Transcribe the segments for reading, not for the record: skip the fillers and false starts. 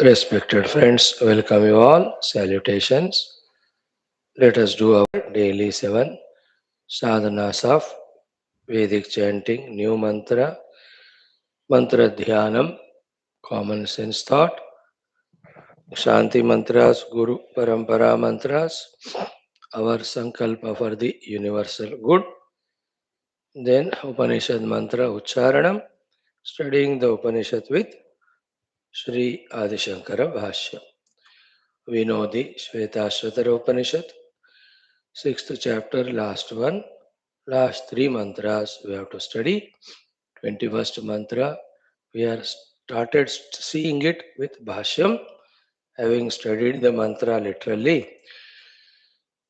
Respected friends, welcome you all. Salutations. Let us do our daily 7 sadhanas of Vedic chanting, new mantra dhyanam, common sense thought, Shanti mantras, Guru Parampara mantras, our Sankalpa for the universal good, then Upanishad mantra Ucharanam, studying the Upanishad with Sri Adi Shankara Bhashyam. We know the Shwethashwathara Upanishad, sixth chapter, last one, last three mantras we have to study. 21st mantra, we are started seeing it with Bhashyam, having studied the mantra literally.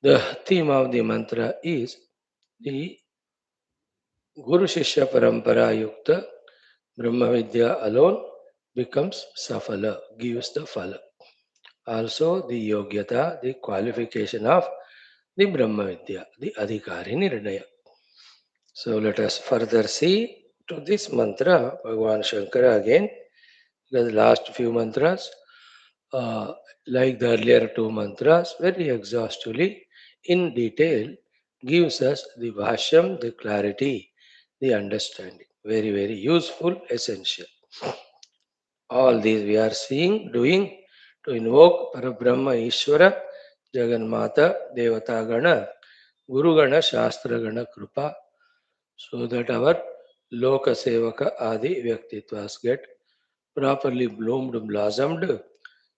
The theme of the mantra is the Guru Shishya Parampara Yukta Brahmavidya alone becomes Safala, gives the Phala. Also, the Yogyata, the qualification of the Brahmavidya, the Adhikari Nirnaya. So let us further see to this mantra, Bhagavan Shankara again, the last few mantras, uh, like the earlier two mantras, very exhaustively, in detail, gives us the bhashyam, the clarity, the understanding. Very, very useful, essential. All these we are seeing, doing to invoke Parabrahma Ishvara, Jagannatha, Devata Gana, Guru Gana, Shastra Gana Krupa, so that our Loka Sevaka Adi Vyaktitwas get properly bloomed, blossomed,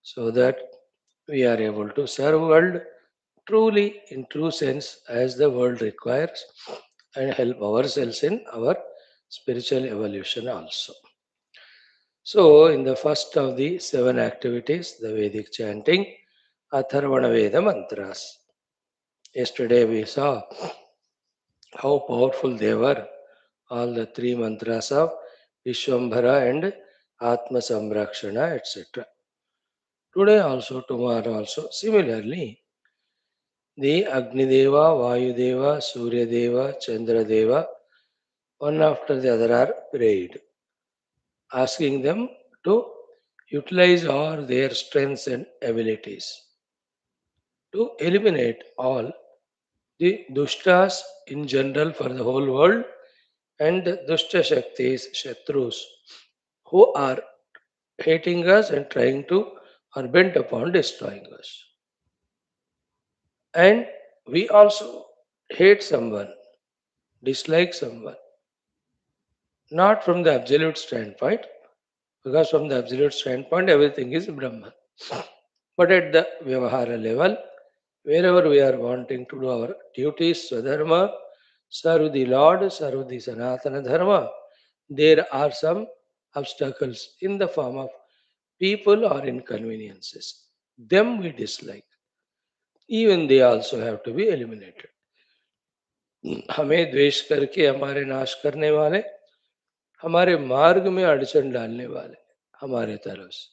so that we are able to serve world truly in true sense as the world requires and help ourselves in our spiritual evolution also. So, in the first of the seven activities, the Vedic chanting, Atharvana Veda mantras. Yesterday we saw how powerful they were, all the three mantras of Vishwambhara and Atma Samrakshana, etc. Today also, tomorrow also, similarly, the Agnideva, Vayudeva, Suryadeva, Chandradeva, one after the other are prayed, asking them to utilize all their strengths and abilities to eliminate all the dushtas in general for the whole world and the dushta shaktis, shatrus, who are hating us and trying to are bent upon destroying us. And we also hate someone, dislike someone, not from the absolute standpoint, because from the absolute standpoint, everything is Brahman. But at the Vyavahara level, wherever we are wanting to do our duties, Swadharma, serve the Lord, serve the Sanatana Dharma, there are some obstacles in the form of people or inconveniences. Them we dislike. Even they also have to be eliminated. हमें द्वेष करके हमारे नाश करने वाले, हमारे मार्ग में अड़चन डालने वाले हमारे तरफ से.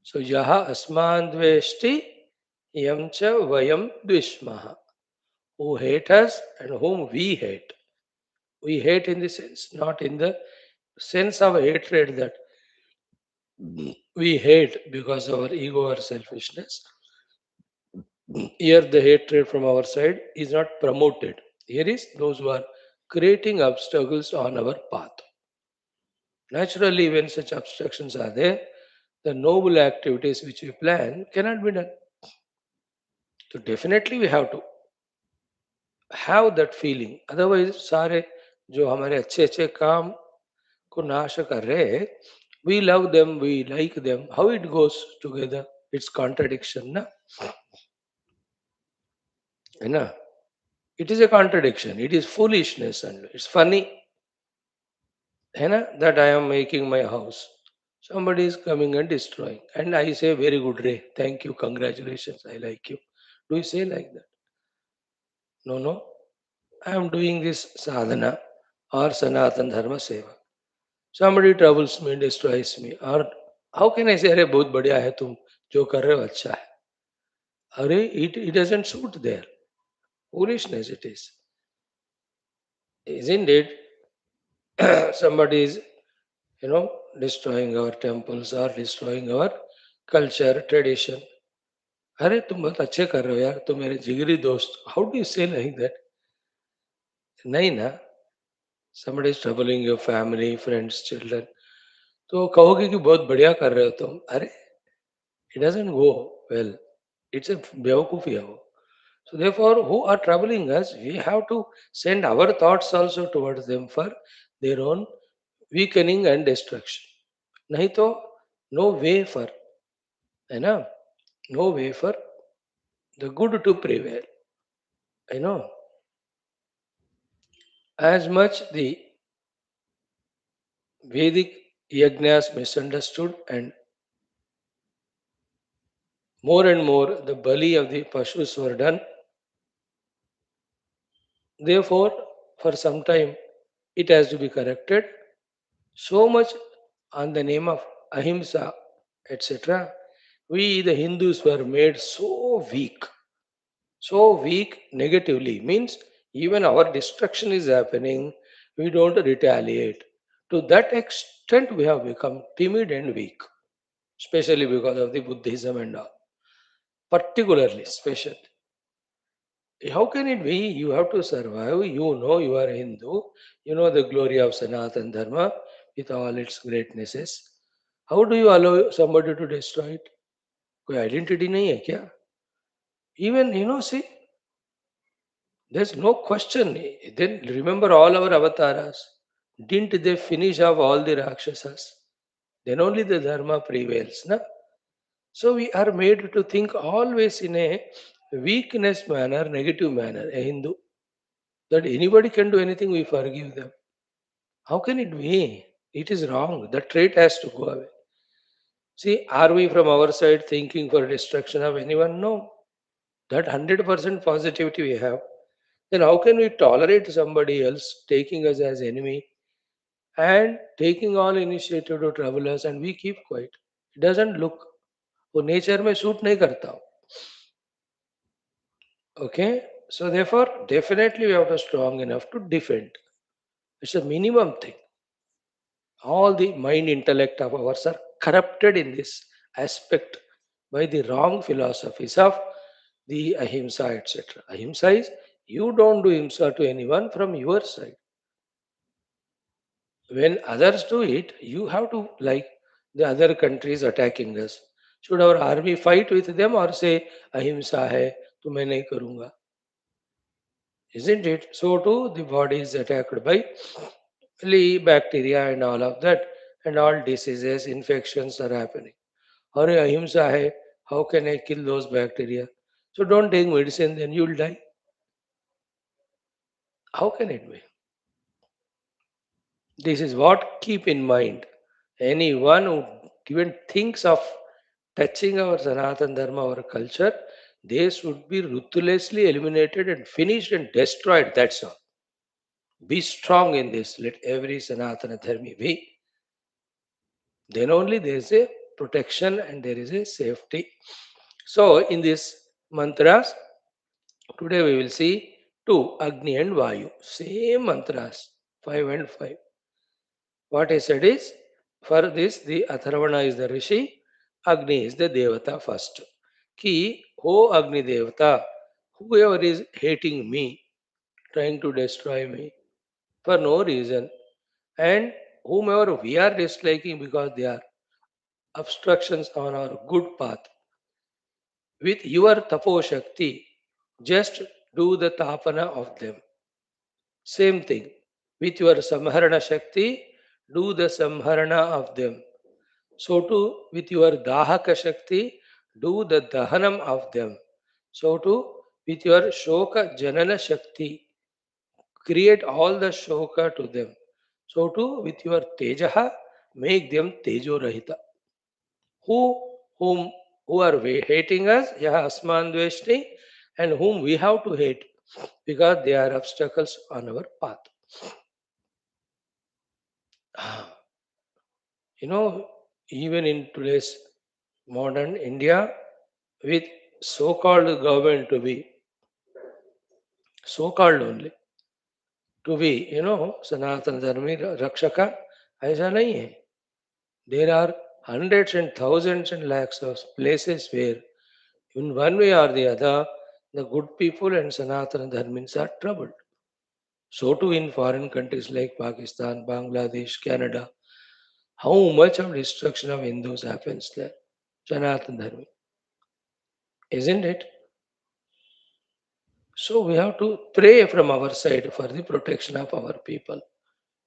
So yaha asman dveshti yam cha vayam dvishmaha. Who hate us and whom we hate. We hate in the sense, not in the sense of hatred that we hate because of our ego or selfishness. Here the hatred from our side is not promoted. Here is those who are creating obstacles on our path. Naturally, when such obstructions are there, the noble activities which we plan cannot be done. So definitely we have to have that feeling. Otherwise, सारे जो हमारे अच्छे अच्छे काम को नाश कर रहे हैं, we love them, we like them. How it goes together? It's contradiction, na? है ना? It is a contradiction. It is foolishness and it's funny, है ना? That I am making my house. Somebody is coming and destroying, and I say, "Very good, Ray. Thank you, congratulations. I like you." Do you say like that? No, no. I am doing this sadhana or Sanatan Dharma Seva. Somebody troubles me, destroys me. Or how can I say, अरे बहुत बढ़िया है तुम जो कर रहे हो अच्छा है. अरे it doesn't suit there. Foolishness it is. Isn't it? Somebody is, destroying our temples or destroying our culture, tradition. अरे तुम बहुत अच्छे कर रहे हो यार, तुम मेरे जिगरी दोस्त. How do you say like that? नहीं ना. Somebody is troubling your family, friends, children. तो कहोगे कि बहुत बढ़िया कर रहे हो तुम. अरे it doesn't go well. It's a बेवकूफी है वो. So therefore, who are troubling us, we have to send our thoughts also towards them for their own weakening and destruction. नहीं तो no way for, है ना, no way for the good to prevail. I know. As much the Vedic yajnas misunderstood, and more the bali of the Pashus were done. Therefore, for some time, it has to be corrected. So much on the name of ahimsa, etc. We, the Hindus, were made so weak negatively. Means even our destruction is happening, we don't retaliate. To that extent, we have become timid and weak, especially because of the Buddhism and all. Particularly, especially. How can it be? You have to survive. You know you are Hindu. You know the glory of Sanatana Dharma with all its greatnesses. How do you allow somebody to destroy it? कोई identity नहीं है क्या? Even, see, there's no question. Then remember all our avatars. Didn't they finish off all the Rakshasas? Then only the Dharma prevails. Na? So we are made to think always in a weakness manner, negative manner, a Hindu. That anybody can do anything, we forgive them. How can it be? It is wrong. The trait has to go away. See, are we from our side thinking for destruction of anyone? No. That 100% positivity we have. Then how can we tolerate somebody else taking us as enemy and taking all initiative to trouble us and we keep quiet? It doesn't look. वो nature में suit नहीं करता. Okay? So therefore, definitely we have to strong enough to defend. It's a minimum thing. All the mind intellect of ours are corrupted in this aspect by the wrong philosophies of the ahimsa, etc. Ahimsa is you don't do himsa to anyone from your side. When others do it, you have to, like the other countries attacking us. Should our army fight with them or say ahimsa hai, to main nahi karunga? Isn't it? So too, the body is attacked by bacteria and all of that, and all diseases, infections are happening. Or ahimsa hai, how can I kill those bacteria? So don't take medicine, then you'll die. How can it be? This is what keep in mind. Anyone who even thinks of touching our Sanatana Dharma, our culture, they should be ruthlessly eliminated and finished and destroyed. That's all. Be strong in this. Let every Sanatana Dharmi be. Then only there is a protection and there is a safety. So in this mantras, today we will see two, Agni and Vayu. Same mantras, 5 and 5. What I said is, for this, the Atharvana is the Rishi, Agni is the Devata first. Ki, O Agni Devata, whoever is hating me, trying to destroy me for no reason, and whomever we are disliking because they are obstructions on our good path, with your tapo shakti, just do the tapana of them. Same thing. With your samharana shakti, do the samharana of them. So too, with your dahaka shakti, do the dahanam of them. So too, with your shoka janana shakti, create all the shoka to them. So too, with your tejaha, make them tejo rahita. Whom who are hating us, yaha asman dveshti, and whom we have to hate because they are obstacles on our path. Even in today's modern India, with so-called government to be so-called only to be, Sanatana Dharmi Rakshaka, ऐसा नहीं है. There are hundreds and thousands and lakhs of places where, in one way or the other, the good people and Sanatana Dharmins are troubled. So too in foreign countries like Pakistan, Bangladesh, Canada, how much of destruction of Hindus happens there? Sanatana Dharma, isn't it? So we have to pray from our side for the protection of our people.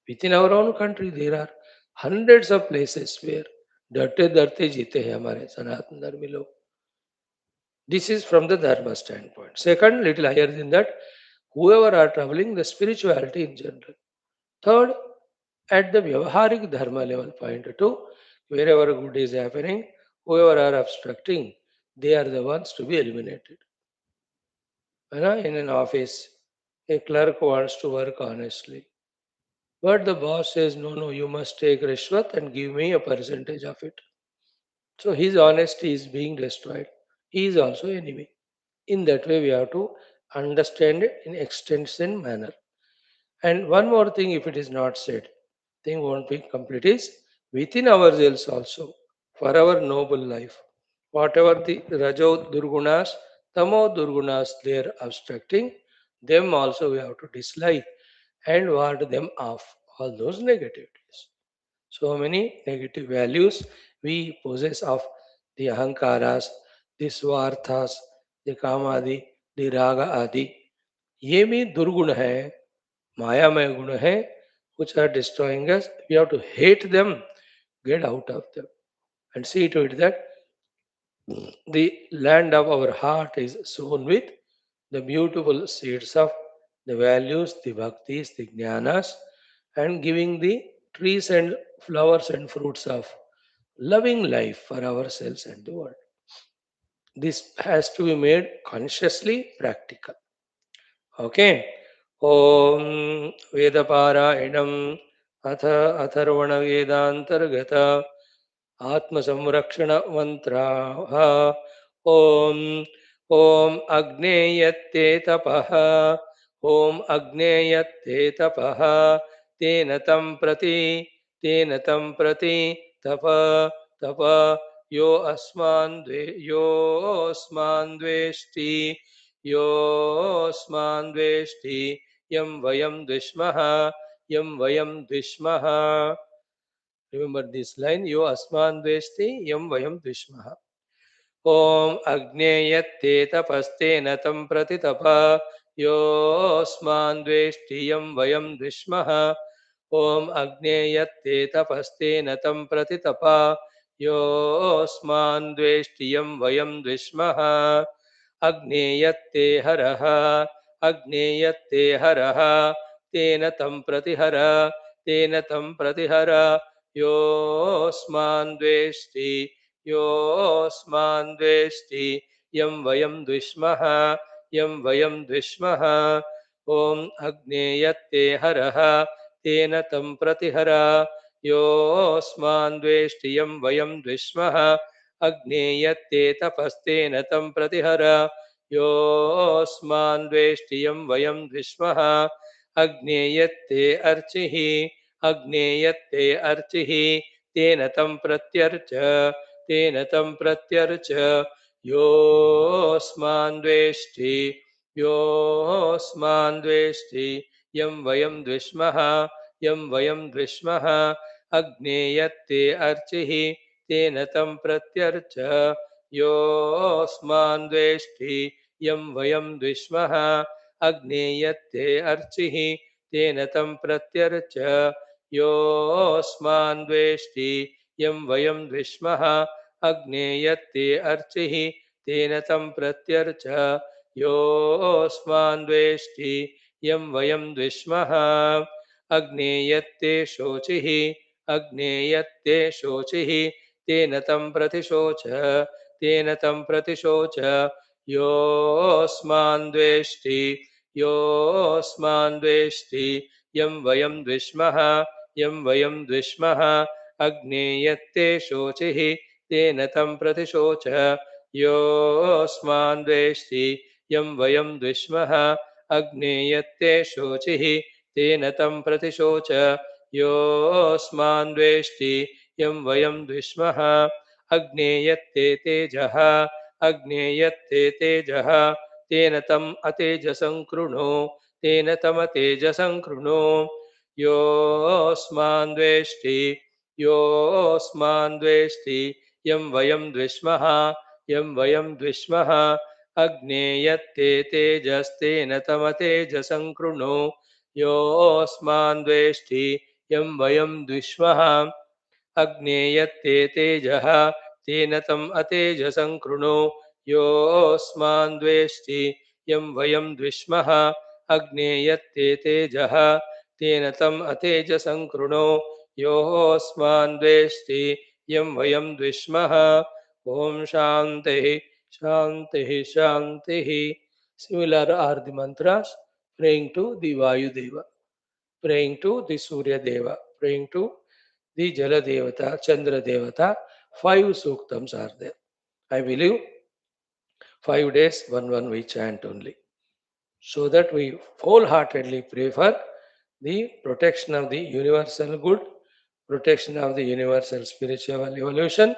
Within our own country, there are hundreds of places where डरते डरते जीते हैं हमारे सनातन धर्मी लोग. This is from the dharma standpoint. Second, little higher than that, whoever are traveling, the spirituality in general. Third, at the vyavaharik dharma level, point two, wherever good is happening, whoever are obstructing, they are the ones to be eliminated. In an office, a clerk wants to work honestly. But the boss says, no, no, you must take rishwat and give me a percentage of it. So his honesty is being destroyed. He is also enemy. In that way, we have to understand it in extension manner. And one more thing, if it is not said, thing won't be complete, is within ourselves also, for our noble life. Whatever the Rajo Durgunas, Tamo Durgunas they are obstructing, them also we have to dislike and ward them off, all those negativities. So many negative values we possess of the Ahankaras, the Swarthas, the Kamadi, the Raga Adi. ये भी दुर्गुण है, मायामय गुण है, which are destroying us. We have to hate them, get out of them, and see to it that the land of our heart is sown with the beautiful seeds of the values, the bhaktis, the jnanas, and giving the trees and flowers and fruits of loving life for ourselves and the world. This has to be made consciously practical. Okay. Om Vedaparayanam Atha Atharvana Vedanthargata आत्मसंरक्षण मंत्र ओम ओम अग्नेयत्ते तपः ओम अग्नेयत्ते तपः तेन तं प्रति तप तप योऽस्मान् द्वेष्टि यं वयं द्विष्मः. Remember this line, yo asman dveshti yam vayam dvishmaha. Om agneyatte tapaste natam pratitapa yo asman dveshti yam vayam dvishmaha. Om agneyatte tapaste natam pratitapa yo asman dveshti yam vayam dvishmaha. Agneyatte haraha tena tam pratihara योऽस्मान् द्वेष्टि यं वयं द्विष्मः ॐ अग्नेयत्ते हरः तेन तं प्रतिहर योऽस्मान् द्वेष्टि यं वयं द्विष्मः अग्नेयत्ते तपस्तेन तं प्रतिहर योऽस्मान् द्वेष्टि यं वयं द्विष्मः अग्नेयत्ते अर्चिः तेन तं प्रत्यर्च योऽस्मान् द्वेष्टि यं वयं द्विष्मः अग्नेयत्ते अर्चिः तेन तं प्रत्यर्च योऽस्मान् द्वेष्टि यं वयं द्विष्मः अग्नेयत्ते अर्चिः तेन तं प्रत्यर्च योऽस्मान् द्वेष्टि यं वयं द्विष्मः अग्नेयत्ते अर्चिः तेन तं प्रत्यर्च योऽस्मान् द्वेष्टि यं वयं द्विष्मः अग्नेयत्ते शोचिः तेन तं प्रतिशोच योऽस्मान् द्वेष्टि यं वयं द्विष्मः अग्नेयत्ते शोचिः तेन तं प्रतिशोच योऽस्मान् द्वेष्टि यं वयं द्विष्मः अग्नेयत्ते शोचिः तेन तं प्रतिशोच योऽस्मान् द्वेष्टि यं वयं द्विष्मः अग्नेयत्ते तेजः अग्नेयत्ते तेजः तेन तम् अतेजसं कृणु तेन तमतेजसं कृणु योऽस्मान् द्वेष्टि योऽस्मान् द्वेष्टि यं वयं द्विष्मः यं वयं द्विष्मः अग्नेयत्ते तेजस्तेन तमतेजसं कृणु योऽस्मान् द्वेष्टि यं वयं द्विष्मः अग्नेयत्ते तेजः तेन तम् अतेजसं कृणु योऽस्मान् द्वेष्टि यं वयं द्विष्मः अग्नेयत्ते तेजः तेन तम् अतेजसं कृणु योऽस्मान् द्वेष्टि यं वयं द्विष्मः ॐ शान्तिः शान्तिः शान्तिः. Similar are the mantras praying to the Vayu Deva, praying to the Surya Deva, praying to the Jala Devata, Chandra Devata. 5 suktams are there. I believe 5 days, one we chant only. So that we wholeheartedly pray for the protection of the universal good, protection of the universal spiritual evolution,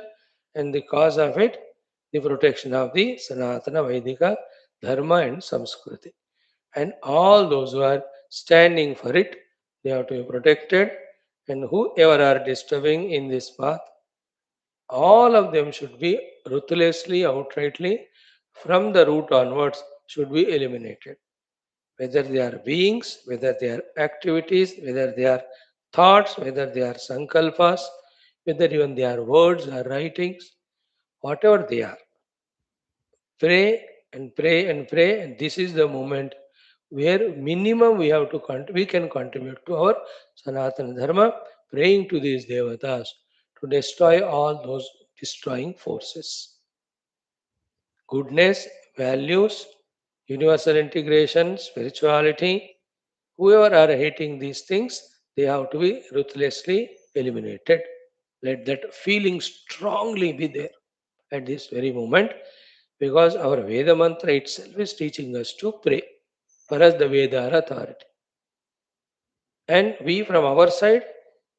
and the cause of it, the protection of the Sanatana Vedika Dharma and Samskriti. And all those who are standing for it, they have to be protected, and whoever are disturbing in this path, all of them should be ruthlessly, outrightly, from the root onwards, should be eliminated. Whether they are beings, whether they are activities, whether they are thoughts, whether they are sankalpas, whether even they are words or writings, whatever they are, pray and pray and pray. And this is the moment where minimum we have to we can contribute to our Sanatana Dharma, praying to these devatas to destroy all those destroying forces. Goodness, values, universal integration, spirituality, whoever are hating these things, they have to be ruthlessly eliminated. Let that feeling strongly be there at this very moment, because our Veda mantra itself is teaching us to pray. For us, the Veda are authority. And we from our side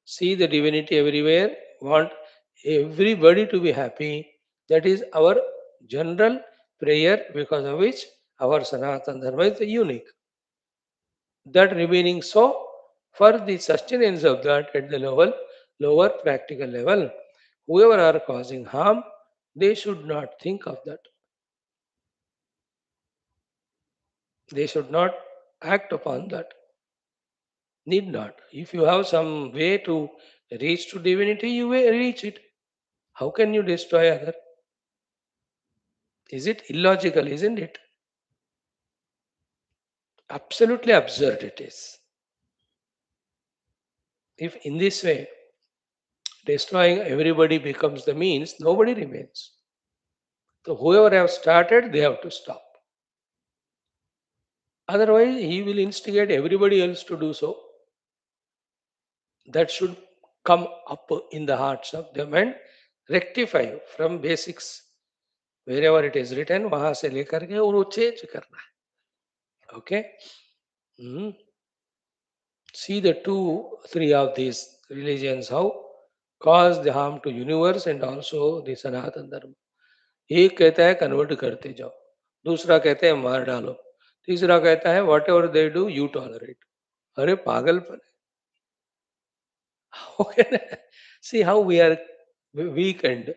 see the divinity everywhere, want everybody to be happy. That is our general prayer, because of which our Sanatana Dharma is unique. That remaining so, for the sustenance of that at the lower practical level, whoever are causing harm, they should not think of that. They should not act upon that. Need not. If you have some way to reach to divinity, you will reach it. How can you destroy other? Is it illogical, isn't it? Absolutely absurd it is. If in this way destroying everybody becomes the means, nobody remains. So whoever have started, they have to stop. Otherwise, he will instigate everybody else to do so. That should come up in the hearts of them and rectify from basics. Wherever it is written, वहां से लेकर के और वो change करना है. Okay? Hmm. See the two, three of these religions how cause the harm to universe and also the Sanatan Dharma. एक कहता है कन्वर्ट करते जाओ, दूसरा कहता है मार डालो, तीसरा कहता है what ever they do you tolerate. अरे पागलपन है. How can see how we are weak and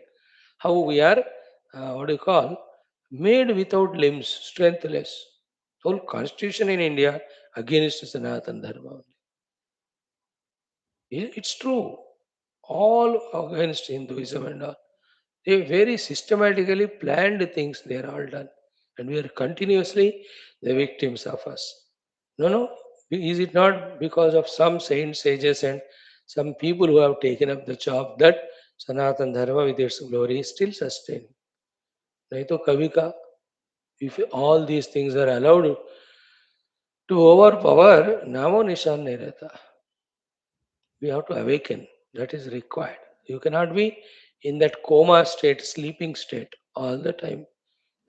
how we are what do you call made without limbs, strengthless. Whole constitution in India against Sanatan Dharma. It's true. All against Hinduism and all. They very systematically planned things. They are all done, and we are continuously the victims of us. No, no. Is it not because of some saints, sages, and some people who have taken up the job that Sanatan Dharma with its glory is still sustained? नहीं तो कभी का if all these things are allowed to overpower, नामो निशान नहीं रहता. We have to awaken. That is required. You cannot be in that coma state, sleeping state all the time,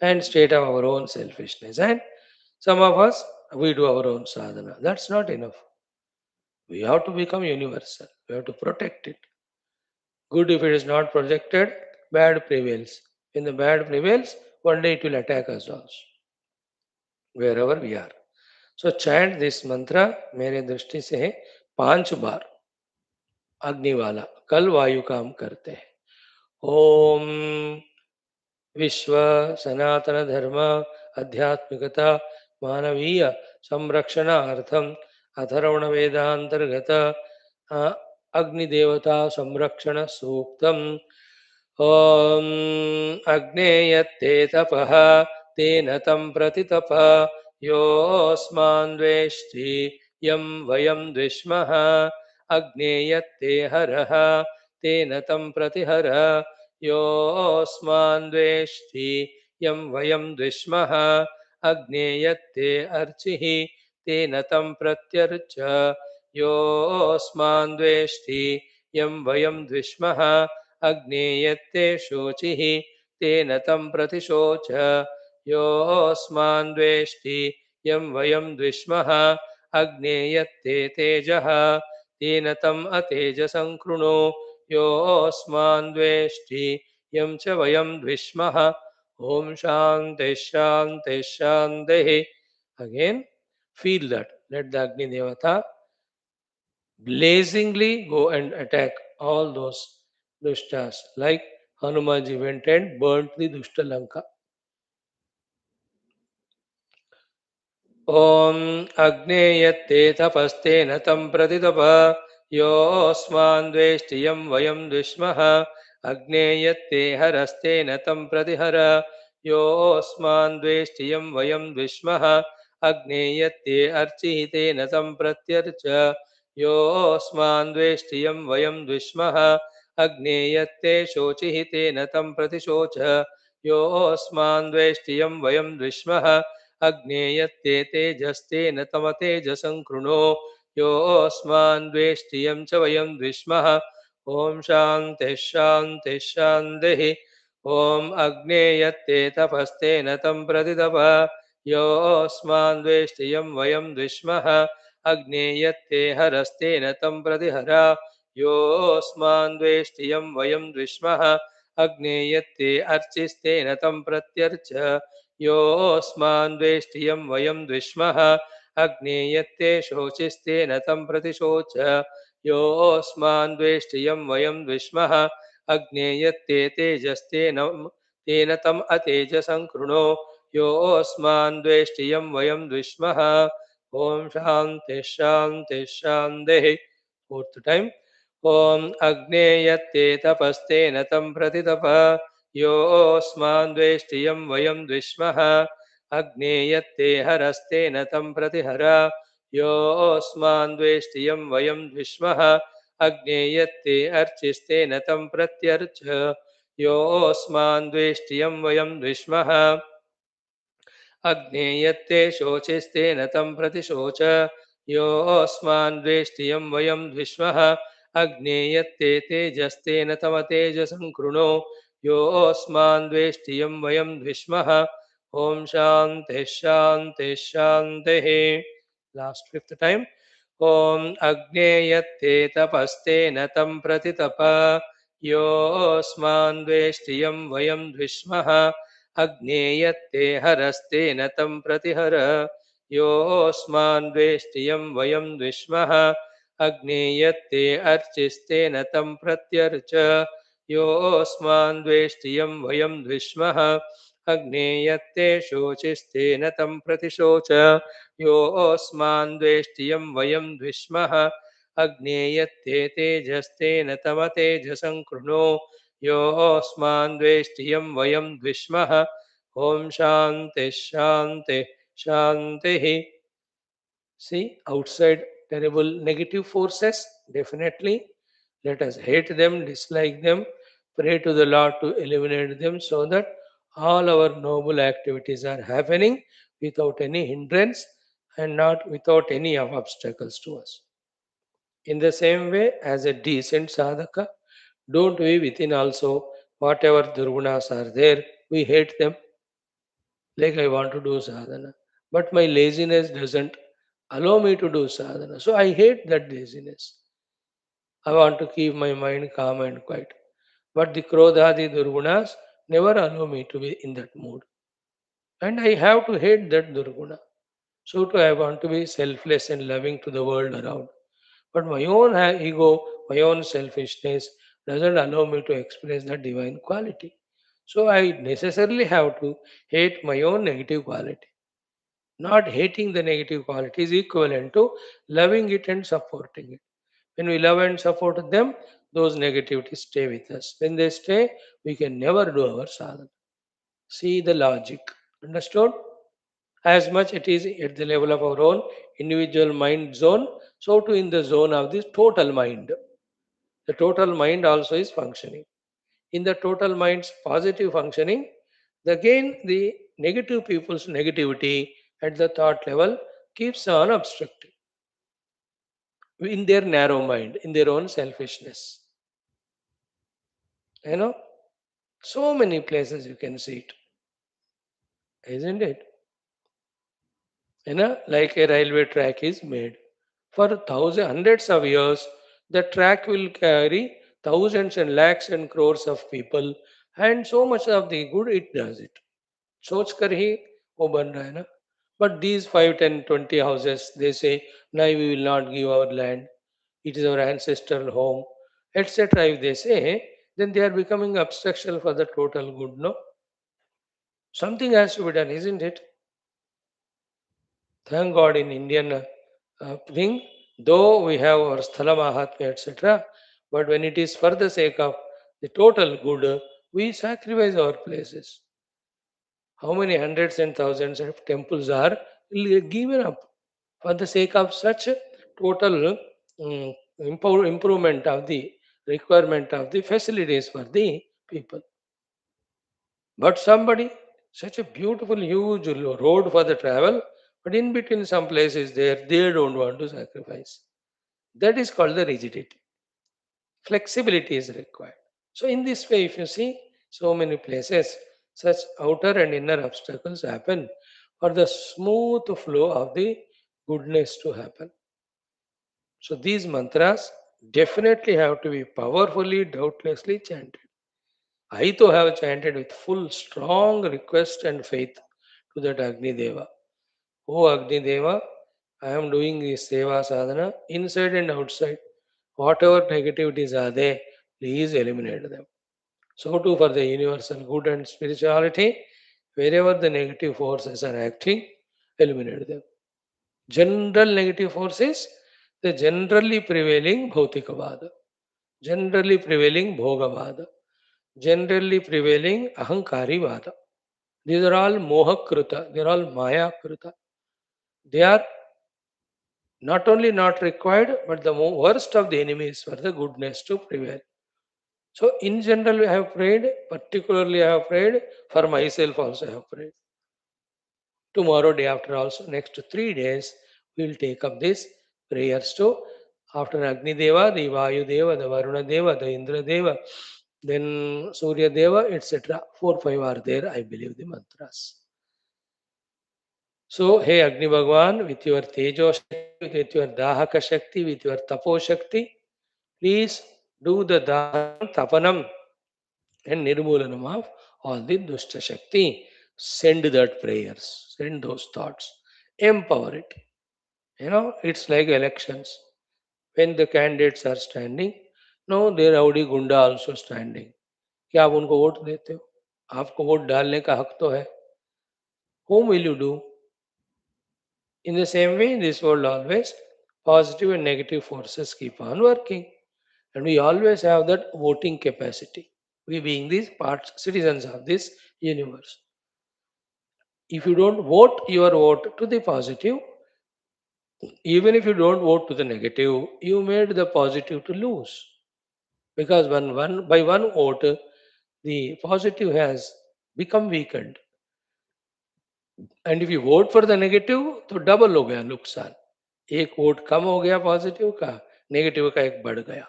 and state of our own selfishness. And some of us, we do our own sadhana. That's not enough. We have to become universal. We have to protect it. Good, if it is not projected, bad prevails. When the bad prevails, one day it will attack us also, wherever we are. So chant this mantra मेरे दृष्टि से 5 बार अग्नि वाला कल वायु काम करते हैं. ओम विश्व सनातन धर्म आध्यात्मिकता मानवीय संरक्षणार्थम अथर्वण वेदांतर्गत अग्निदेवता संरक्षण सूक्तम. ओम अग्नेयत्ते तपः तेन तं प्रति तप योऽस्मान्द्वेष्टि यं वयं द्विष्मः अग्नेयत्ते हरः तेन तं प्रति हर योऽस्मान्द्वेष्टि यं वयं द्विष्मः अग्नेयत्ते अर्चिः तेन तं प्रत्यर्च योऽस्मान्द्वेष्टि यं वयं द्विष्मः अग्नेयत्ते शोचिः तेन तं प्रतिशोच योऽस्मान्द्वेष्टि यं वयं द्विष्मः अग्नेयत्ते तेजः तेन तम् अतेजसं कृणु योऽस्मान्द्वेष्टि यं च वयं द्विष्मः. ॐ शान्तिः शान्तिः शान्तिः. Again, feel that. Let the Agni Devata blazingly go and attack all those dushtas, like Hanumanji went and burnt the Dushta Lanka. ॐ अग्नेयत्ते तपस्तेन तं प्रतितप योऽस्मान्द्वेष्टि यं वयं द्विष्मः अग्नेयत्ते हरस्तेन तं प्रतिहर योऽस्मान्द्वेष्टि यं वयं द्विष्मः अग्नेयत्ते अर्चिः तेन तं प्रत्यर्च योऽस्मान्द्वेष्टि यं वयं द्विष्मः अग्नेयत्ते शोचिः तेन तं प्रतिशोच योऽस्मान्द्वेष्टि यं वयं द्विष्मः अग्नेयत्ते तेजस्तेन तमतेजसं कृणो योऽस्मान्द्वेष्टि यं च वयं द्विष्मः. ॐ शान्तिः शान्तिः शान्तिः. ॐ अग्नेयत्ते तपस्तेन तं प्रतितप योऽस्मान्द्वेष्टि यं वयं द्विष्मः अग्नेयत्ते हरस्तेन तं प्रतिहर योऽस्मान्द्वेष्टि यं वयं द्विष्मः अग्नेयत्ते अर्चिस्तेन तं प्रत्यर्च योऽस्मान्द्वेष्टि यं वयं द्विष्मः अग्नेयत्ते शोचिस्तेन तं प्रतिशोच योऽस्मान्द्वेष्टि यं वयं द्विष्मः अग्नेयत्ते तेजस्तेन तेन तम् अतेजसं कृणो योऽस्मान्द्वेष्टि यं वयं द्विष्मः. ॐ शान्तिः शान्तिः शान्तिः. Fourth time. ॐ अग्नेयत्ते तपस्तेन तं प्रतितप योऽस्मान्द्वेष्टि यं वयं द्विष्मः अग्नेयत्ते हरस्तेन तं प्रतिहर योऽस्मान्द्वेष्टि यं वयं द्विष्मः अग्नेयत्ते अर्चिस्तेन तं प्रत्यर्च योऽस्मान्द्वेष्टि यं वयं द्विष्मः अग्नेयत्ते शोचिस्तेन तं प्रतिशोच योऽस्मान्द्वेष्टि यं वयं द्विष्मः अग्नेयत्ते तेजस्तेन तमतेजसं कृणो योऽस्मान्द्वेष्टि यं वयं द्विष्मः. ॐ शान्तिः शान्तिः शान्तिः. Last fifth time. ॐ अग्नेयत्ते तपस्तेन तं प्रतितप योऽस्मान्द्वेष्टि यं वयं द्विष्मः अग्नेयत्ते हरस्तेन तं प्रतिहर योऽस्मान्द्वेष्टि यं वयं द्विष्मः अग्नेयत्ते अर्चिस्तेन तं प्रत्यर्च योऽस्मान्द्वेष्टि यं वयं द्विष्मः अग्नेयत्ते शोचिस्तेन तं प्रतिशोच योऽस्मान्द्वेष्टि यं वयं द्विष्मः अग्नेयत्ते तेजस्तेन तमतेजसं कृणो योऽस्मान्द्वेष्टि यं वयं द्विष्मः. ॐ शान्तिः शान्तिः शान्तिः. See, outside terrible negative forces, definitely let us hate them, dislike them, pray to the Lord to eliminate them so that all our noble activities are happening without any hindrance and not without any obstacles to us. In the same way, as a decent sadhaka, don't we within also, whatever durgunas are there, we hate them. Like I want to do sadhana, but my laziness doesn't allow me to do sadhana. So I hate that laziness. I want to keep my mind calm and quiet. But the Krodhadi Durgunas never allow me to be in that mood. And I have to hate that Durguna. So too I want to be selfless and loving to the world around. But my own ego, my own selfishness doesn't allow me to express the divine quality. So I necessarily have to hate my own negative quality. Not hating the negative quality is equivalent to loving it and supporting it. When we love and support them, those negativities stay with us. When they stay, we can never do our sadhana. See the logic. Understood? As much it is at the level of our own individual mind zone, so too in the zone of this total mind. The total mind also is functioning. In the total mind's positive functioning, again the negative people's negativity at the thought level keeps on obstructing in their narrow mind, in their own selfishness. You know, so many places you can see it, isn't it? Like a railway track is made. For thousands, hundreds of years, the track will carry thousands and lakhs and crores of people, and so much of the good it does it. सोच कर ही वो बन रहा है ना. But these 5, 10, 20 houses, they say, no, we will not give our land. It is our ancestral home, etc. If they say, then they are becoming obstruction for the total good, no? Something has to be done, isn't it? Thank God in Indian thing, though we have our Sthala Mahatmya, etc., but when it is for the sake of the total good, we sacrifice our places. How many hundreds and thousands of temples are given up for the sake of such total improvement of the requirement of the facilities for the people? But somebody, such a beautiful, huge road for the travel, but in between some places there, they don't want to sacrifice. That is called the rigidity. Flexibility is required. So, in this way, if you see, so many places, such outer and inner obstacles happen for the smooth flow of the goodness to happen. So, these mantras definitely have to be powerfully, doubtlessly chanted. I too have chanted with full, strong request and faith to that Agni Deva. Oh Agni Deva, I am doing this Seva Sadhana inside and outside. Whatever negativities are there, please eliminate them. So too for the universal good and spirituality, wherever the negative forces are acting, eliminate them. General negative forces, the generally prevailing Bhautikavada, generally prevailing Bhogavada, generally prevailing Ahankari Vada. These are all Mohakruta, they are all Maya Kruta. They are not only not required, but the worst of the enemies for the goodness to prevail. So, in general, I have prayed, particularly, I have prayed, for myself also, I have prayed. Tomorrow, day after, also, next 3 days, we will take up this prayers to after Agni Deva, the Vayu Deva, the Varuna Deva, the Indra Deva, then Surya Deva, etc. 4, 5 are there, I believe, the mantras. So, hey Agni Bhagwan, with your Tejo Shakti, with your Dahaka Shakti, with your Tapo Shakti, please do the Dahanam, Tapanam, and Nirmulanam of all the Dushta Shakti. Send that prayers, send those thoughts, empower it. It's like elections. When the candidates are standing, no, their rowdy gunda also standing. क्या आप उनको vote देते हो? आपको vote डालने का हक तो है. Whom will you do? In the same way, in this world always, positive and negative forces keep on working. And we always have that voting capacity. We being these parts, citizens of this universe. If you don't vote your vote to the positive, even if you don't vote to the negative, you made the positive to lose. Because by one vote, the positive has become weakened. And if you vote for the negative, तो double हो गया नुकसान. एक vote कम हो गया positive का, negative का एक बढ़ गया.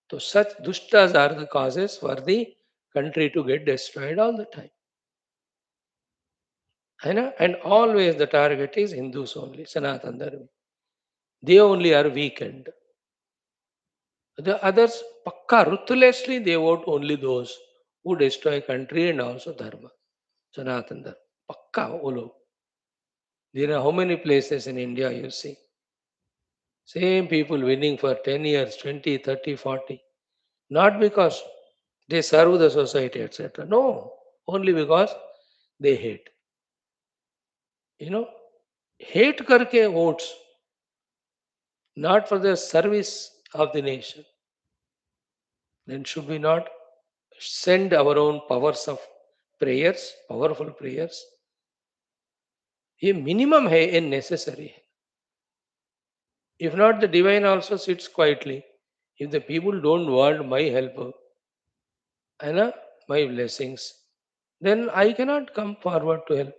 तो such dushtas are the causes for the country to get destroyed all the time. And always the target is Hindus only, Sanatan Dharma. They only are weakened. The others, pakka, ruthlessly, they vote only those who destroy country and also dharma. Sanatana dharma. Pakka, wo log. There are how many places in India you see? Same people winning for 10 years, 20, 30, 40. Not because they serve the society, etc. No, only because they hate. You know, hate karke votes, not for the service of the nation. Then should we not send our own powers of prayers, powerful prayers? A minimum hai and necessary. If not, the divine also sits quietly. If the people don't want my help and my blessings, then I cannot come forward to help,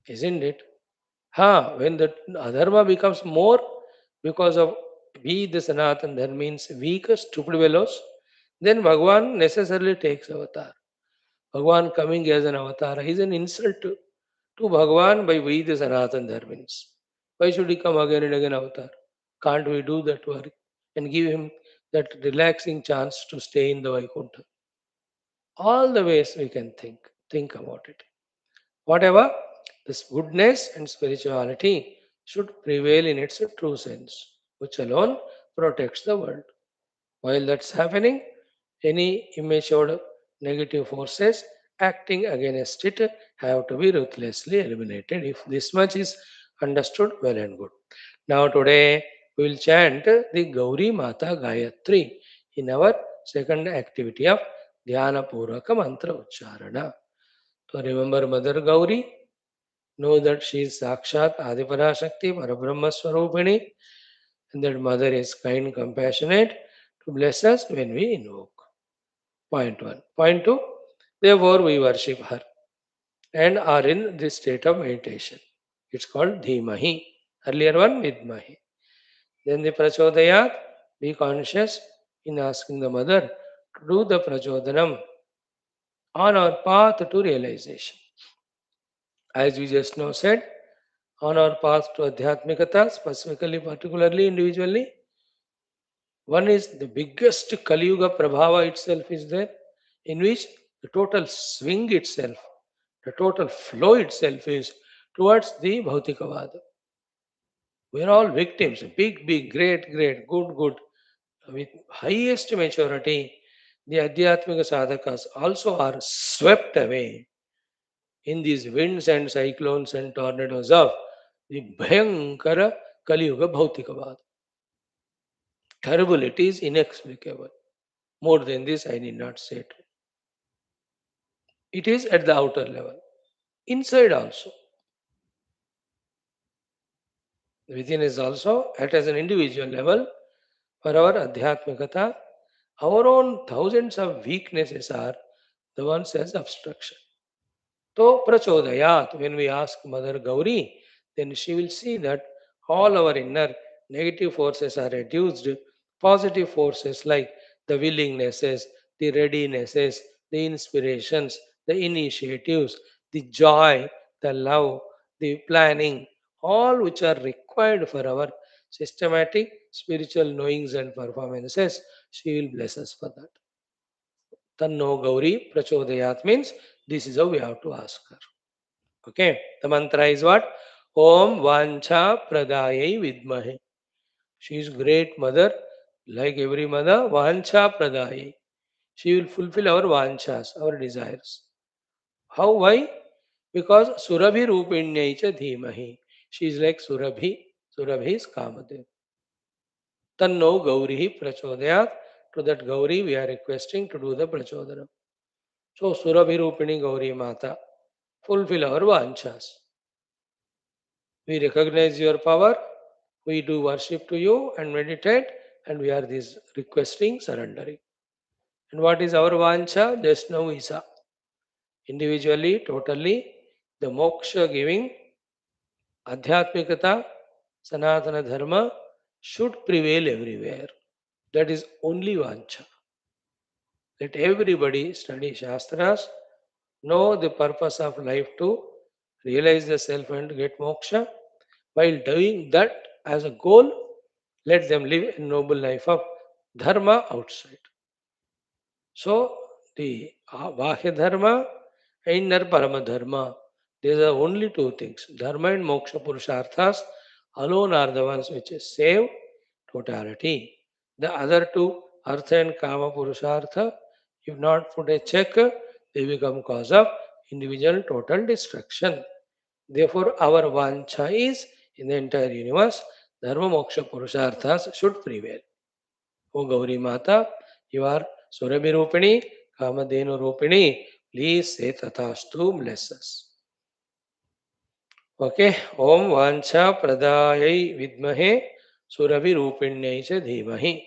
isn't it? When the adharma becomes more because of we, the Sanatan, that means weak, stupid fellows, then Bhagwan necessarily takes avatar. Bhagwan coming as an avatar is an insult to Bhagwan by we, the Sanatan Dharmins. Why should he come again and again avatar? Can't we do that work and give him that relaxing chance to stay in the Vaikuntha? All the ways we can think about it. Whatever, this goodness and spirituality should prevail in its true sense, which alone protects the world. While that's happening, any immature negative forces acting against it have to be ruthlessly eliminated. If this much is understood, well and good. Now, today we will chant the Gauri Mata Gayatri in our second activity of Dhyana Puraka Mantra Ucharana. So, remember Mother Gauri, know that she is Sakshat Adiparashakti Parabrahma Swarupini, and that Mother is kind, compassionate to bless us when we invoke. Point 1. Point 2. Therefore, we worship her and are in this state of meditation. It's called Dhimahi. Earlier one, Vidmahi. Then the Prachodayat, be conscious in asking the Mother to do the Prachodanam on our path to realization. As we just now said, on our path to Adhyatmikata, specifically, particularly, individually, one is the biggest Kali Yuga Prabhava itself is there, in which the total swing itself, the total flow itself is towards the Bhautikavada. We are all victims, big, big, great, great, good, good, with highest maturity. The Adhyatmika sadhakas also are swept away in these winds and cyclones and tornadoes of the Bhayankara Kali Yuga Bhautikavada. Terrible, it is inexplicable. More than this, I need not say it. It is at the outer level. Inside also. Within is also at as an individual level. For our Adhyatmikata, our own thousands of weaknesses are the ones as obstruction. So prachodayat, when we ask Mother Gauri, then she will see that all our inner negative forces are reduced. Positive forces like the willingnesses, the readinesses, the inspirations, the initiatives, the joy, the love, the planning, all which are required for our systematic spiritual knowings and performances, she will bless us for that. Tanno Gauri Prachodayat means this is how we have to ask her. Okay, the mantra is what? Om Vancha Pradayai Vidmahe. She is great mother, like every mother, Vancha Pradayai. She will fulfill our Vanchas, our desires. How? Why? Because Surabhi Rupinyai cha Dhimahi. She is like Surabhi. Surabhi is Kamadev. Tanno Gaurihi Prachodayat. To that Gauri we are requesting to do the Prachodhanam. So Surabhi Rupini Gauri Mata. Fulfill our Vanchas. We recognize your power, we do worship to you and meditate, and we are this requesting, surrendering. And what is our vancha? Just now we saw. Individually, totally, the moksha giving adhyatmikata, sanatana dharma should prevail everywhere. That is only vancha. Let everybody study Shastras, know the purpose of life to realize the self and get moksha. While doing that as a goal, Let them live a noble life of dharma outside. So the Bahya Dharma and inner Parama Dharma, these are only two things. Dharma and Moksha Purusharthas alone are the ones which save totality. The other two, Artha and Kama Purushartha, if not put a check, they become cause of individual total destruction. Therefore, our vancha is in the entire universe, Dharma Moksha Purusharthas should prevail. O Gauri Mata, you are Surabhi Rupini, Kamadenu Rupini. Please say Tathastu, bless us. Okay. Om Vancha Pradayai Vidmahe Surabhi Rupinyai Cha Dhimahi.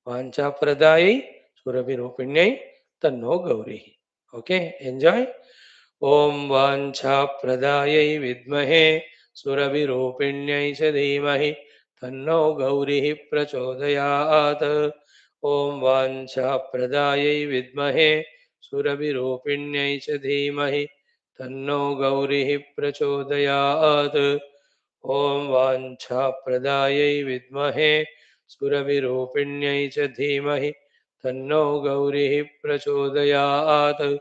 Vancha Pradayai Surabhi Rupinyai Tanno Gauri. Okay. Enjoy. Om Vancha Pradayai Vidmahe Surabhi Rupinyai Cha Dhimahi Tanno Gauri Prachodayat. Om Vancha Pradayai Vidmahe Surabhi Rupinyai Cha Dhimahi Tanno Gauri Prachodayat. Om Vancha Pradayai Vidmahe Surabhi Rupinyai Cha Dhimahi Tanno Gauri Prachodayat.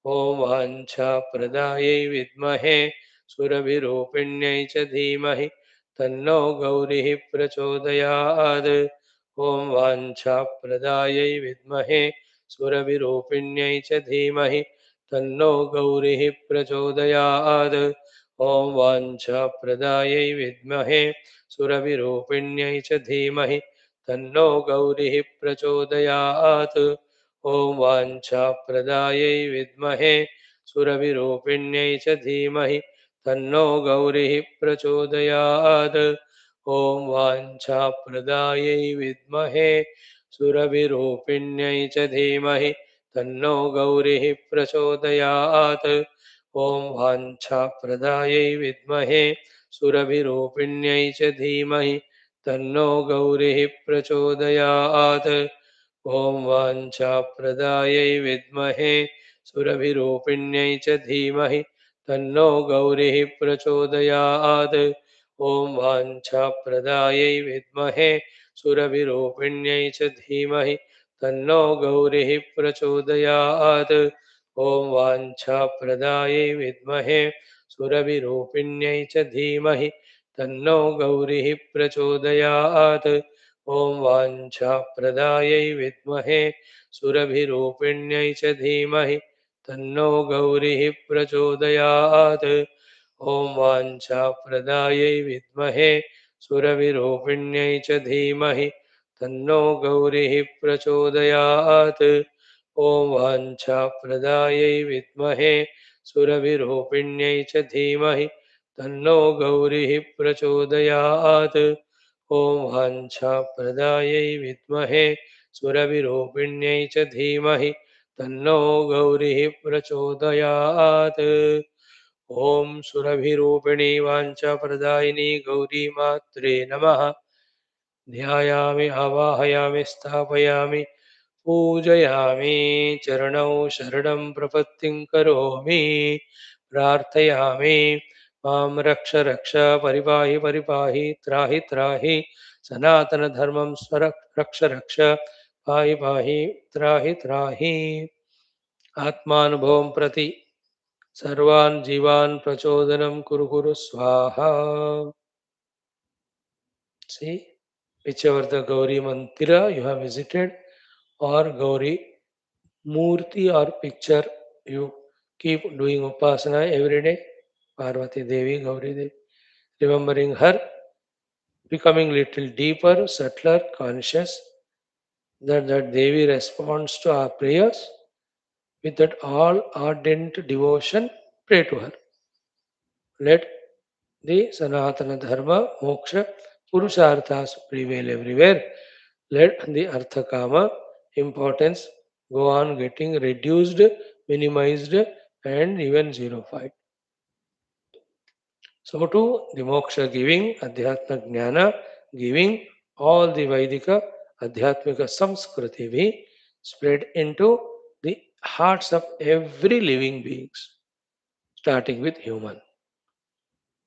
Om Vancha Pradayai Vidmahe Surabhirupinyai Cha Dhimahi Tanno Gauri Prachodayat. Om Vancha Pradayai Vidmahe Surabhirupinyai Cha Dhimahi Tanno Gauri Prachodayat. Om Vancha Pradayai Vidmahe Surabhirupinyai Cha Dhimahi Tanno Gauri Prachodayat. Om Vancha Pradayai Vidmahe Suravirupinyai Cha Dhimahi Tanno Gauri Prachodayat. Om Vancha Pradayai Vidmahe Suravirupinyai Cha Dhimahi Tanno Gauri Prachodayat. Om Vancha Pradayai Vidmahe Suravirupinyai Cha Dhimahi Tanno Gauri Prachodayat. Om Vancha Pradayai Vidmahe Surabhirupinyai Cha Dhimahi Tanno Gauri Prachodayat. Om Vancha Pradayai Vidmahe Surabhirupinyai Cha Dhimahi Tanno Gauri Prachodayat. Om Vancha Pradayai Vidmahe Surabhirupinyai Cha Dhimahi Tanno Gauri Prachodayat. Om Vancha Pradayai Vidmahe Surabhirupinyai Cha Dhimahi Tanno Gauri Prachodayat. Om Vancha Pradayai Vidmahe Surabhirupinyai Cha Dhimahi Tanno Gauri Prachodayat. Om Vancha Pradayai Vidmahe Surabhirupinyai Cha Dhimahi Tanno Gauri Prachodayat. Om Vancha Pradayai Vidmahe Surabhirupinyai Cha Dhimahi Tanno Gauri Prachodayat. Om Surabhirupini Vancha Pradayini Gauri Matre Namaha. Dhyayami Avahayami Sthapayami Pujayami Charanau Sharanam Prapattim Karomi Prarthayami Mam Raksha Raksha Paripahi Paripahi Trahi Trahi Sanatana Dharmam Raksha Raksha Pahi Pahi Trahi Trahi Atmanubhavam Prati Sarvan Jivan Prachodanam Kuru Kuru Swaha. See, whichever the Gauri Mantra you have visited or Gauri Murti or picture, you keep doing Upasana every day. Parvati Devi, Gauri Devi, remembering her, becoming little deeper, subtler, conscious that Devi responds to our prayers with that all ardent devotion. Pray to her. Let the Sanatana Dharma, Moksha, Purusharthas prevail everywhere. Let the Artha Kama importance go on getting reduced, minimized, and even zerified. So too, the Moksha giving, Adhyatma Jnana giving, all the Vaidika, Adhyatmika Samskriti be spread into the hearts of every living beings, starting with human.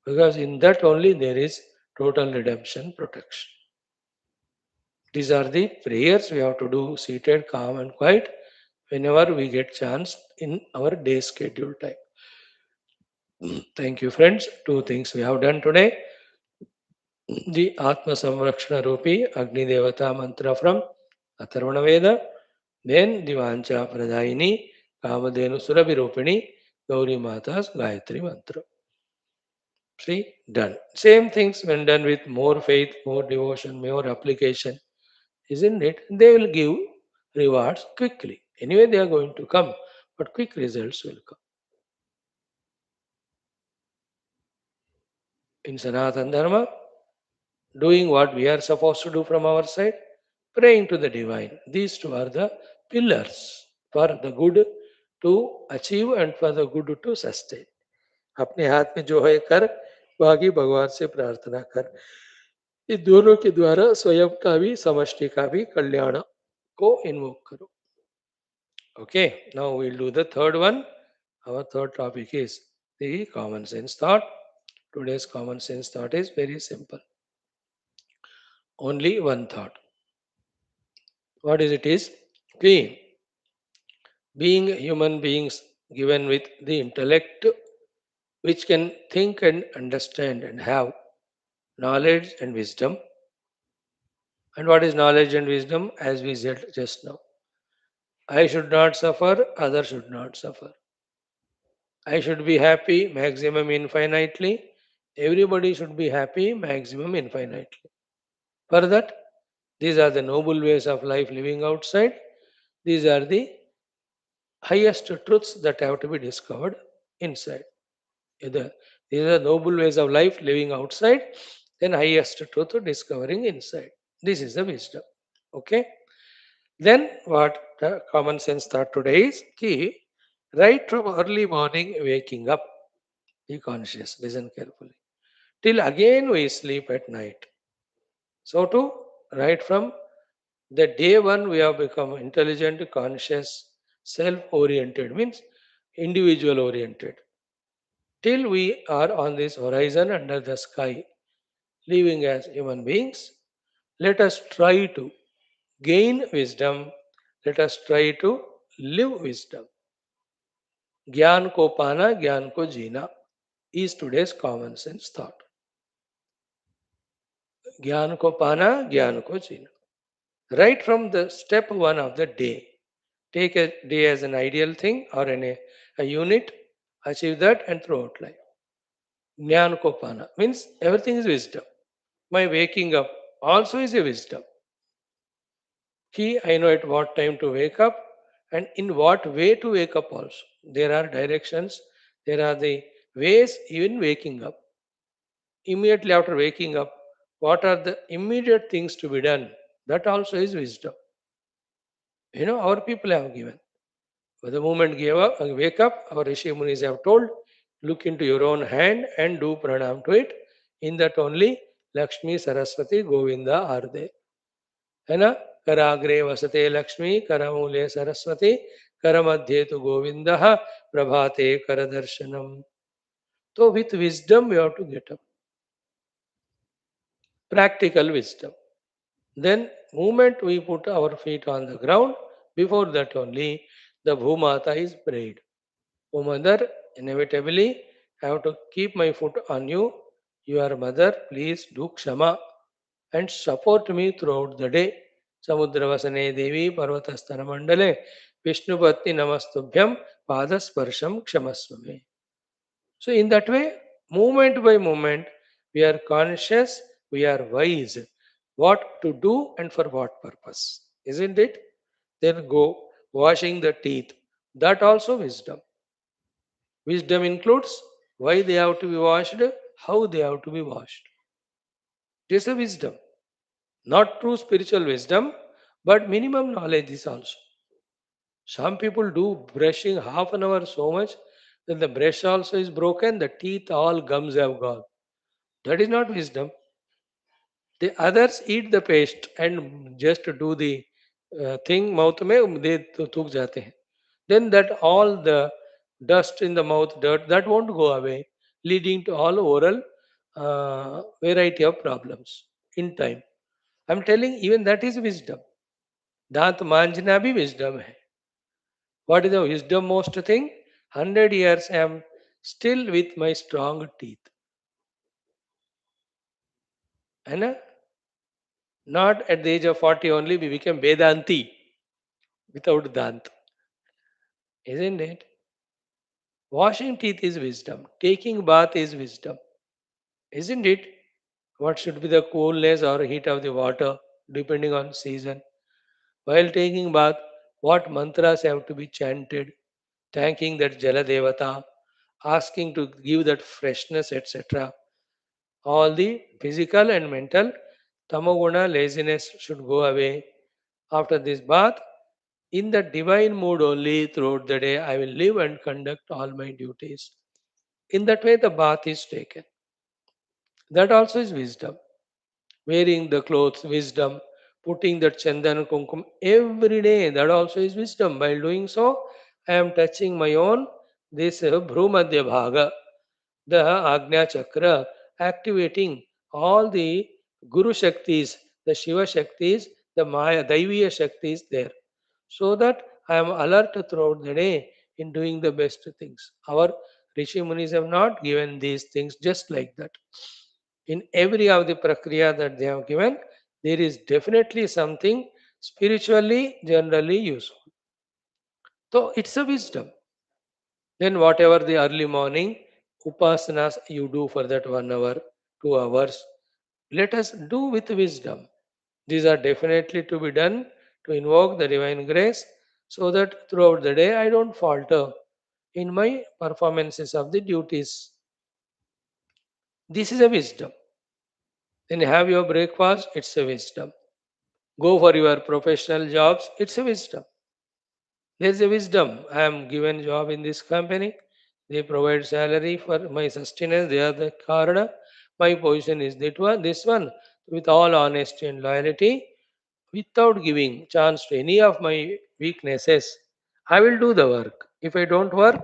Because in that only there is total redemption protection. These are the prayers we have to do seated, calm, and quiet whenever we get chance in our day schedule time. Thank you, friends. Two things we have done today. The Atma Samrakshana Rupi Agni Devata mantra from Atharvana Veda. Then the Vancha Pradayini Kamadhenu Surabhi Rupini Gauri Mata's Gayatri mantra. See, done. Same things when done with more faith, more devotion, more application, isn't it? They will give rewards quickly. Anyway, they are going to come, but quick results will come. In Sanatana Dharma, doing what we are supposed to do from our side, praying to the divine. These two are the pillars for the good to achieve and for the good to sustain. अपने हाथ में जो है कर, बाकी भगवान से प्रार्थना कर. इन दोनों के द्वारा स्वयं का भी समष्टि का भी कल्याण को इन्वोक करो. Okay, now we'll do the third one. Our third topic is the common sense thought. Today's common sense thought is very simple. Only one thought. What is it is? Being human beings given with the intellect which can think and understand and have knowledge and wisdom. And what is knowledge and wisdom? As we said just now. I should not suffer, others should not suffer. I should be happy, maximum infinitely. Everybody should be happy, maximum infinitely. For that, these are the noble ways of life living outside. These are the highest truths that have to be discovered inside. These are noble ways of life living outside, then highest truth discovering inside. This is the wisdom. Okay. Then what the common sense thought today is key. Right from early morning waking up, be conscious, listen carefully. Till again we sleep at night. So to right from the day one we have become intelligent, conscious, self-oriented, means individual oriented. Till we are on this horizon under the sky, living as human beings, let us try to gain wisdom. Let us try to live wisdom. ज्ञान को पाना, ज्ञान को जीना is today's common sense thought. ज्ञान को पाना, ज्ञान को जीना. Right from the step one of the day, take a day as an ideal thing or a unit, achieve that and throughout life. Jnana ko pana means everything is wisdom. My waking up also is a wisdom. Key, I know at what time to wake up and in what way to wake up also. There are directions, there are the ways even waking up. Immediately after waking up, what are the immediate things to be done? That also is wisdom. Our people have given. For the moment wake up, our Rishi Munis have told, look into your own hand and do pranam to it. In that only Lakshmi, Saraswati, Govinda are there. है ना. कराग्रे वसते लक्ष्मी, करमूले सरस्वती, करमध्ये तो गोविंद, प्रभाते कर दर्शनम. So with wisdom we have to get up. Practical wisdom. Then moment we put our feet on the ground, before that only the Bhumata is prayed. O mother, inevitably I have to keep my foot on you. Your mother, please do kshama and support me throughout the day. Samudravasane Devi Parvatastana Mandale Vishnupati Namastubhyam Padasparsham Kshamasvame. So in that way, moment by moment, we are conscious, we are wise what to do and for what purpose. Isn't it? Then go washing the teeth. That also wisdom. Wisdom includes why they have to be washed, how they have to be washed. It is a wisdom. Not true spiritual wisdom, but minimum knowledge is also. Some people do brushing half an hour so much that the brush also is broken, the teeth, all gums have gone. That is not wisdom. The others eat the paste and just do the thing mouth में they थूक जाते हैं. Then that all the dust in the mouth, dirt, that won't go away, leading to all oral variety of problems in time. I'm telling even that is wisdom. दांत मांझना भी wisdom है. What is the wisdom most thing? 100 years I am still with my strong teeth. है ना? Not at the age of 40 only we became Vedanti without dant. Isn't it? Washing teeth is wisdom. Taking bath is wisdom. Isn't it? What should be the coolness or heat of the water depending on season? While taking bath, what mantras have to be chanted, thanking that Jala Devata, asking to give that freshness, etc. All the physical and mental tamoguna laziness should go away. After this bath, in the divine mood only throughout the day, I will live and conduct all my duties. In that way, the bath is taken. That also is wisdom. Wearing the clothes, wisdom. Putting that chandan kumkum every day, that also is wisdom. While doing so, I am touching my own this Bhrumadhya Bhaga, the Agnya Chakra, activating all the Guru Shaktis, the Shiva Shaktis, the Maya, Daiviya Shaktis there, so that I am alert throughout the day in doing the best things. Our Rishi Munis have not given these things just like that. In every of the prakriya that they have given, there is definitely something spiritually generally useful. So it's a wisdom. Then whatever the early morning upasanas you do for that 1 hour, 2 hours, let us do with wisdom. These are definitely to be done to invoke the divine grace so that throughout the day I don't falter in my performances of the duties. This is a wisdom. Then have your breakfast, it's a wisdom. Go for your professional jobs, it's a wisdom. There's a wisdom. I am given job in this company. They provide salary for my sustenance. They are the karana. My position is that one, this one. With all honesty and loyalty, without giving chance to any of my weaknesses, I will do the work. If I don't work,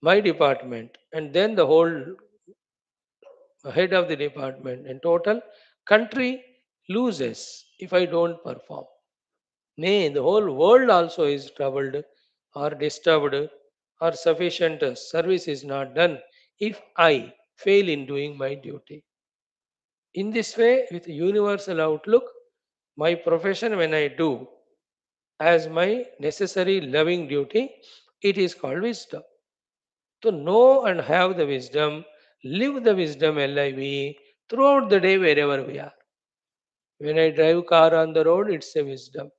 my department and then the whole head of the department and total country loses if I don't perform. Nay, the whole world also is troubled or disturbed or sufficient service is not done if I fail in doing my duty. In this way, with universal outlook, my profession when I do as my necessary loving duty, it is called wisdom. To know and have the wisdom, live the wisdom LIV throughout the day wherever we are. When I drive car on the road, it's a wisdom.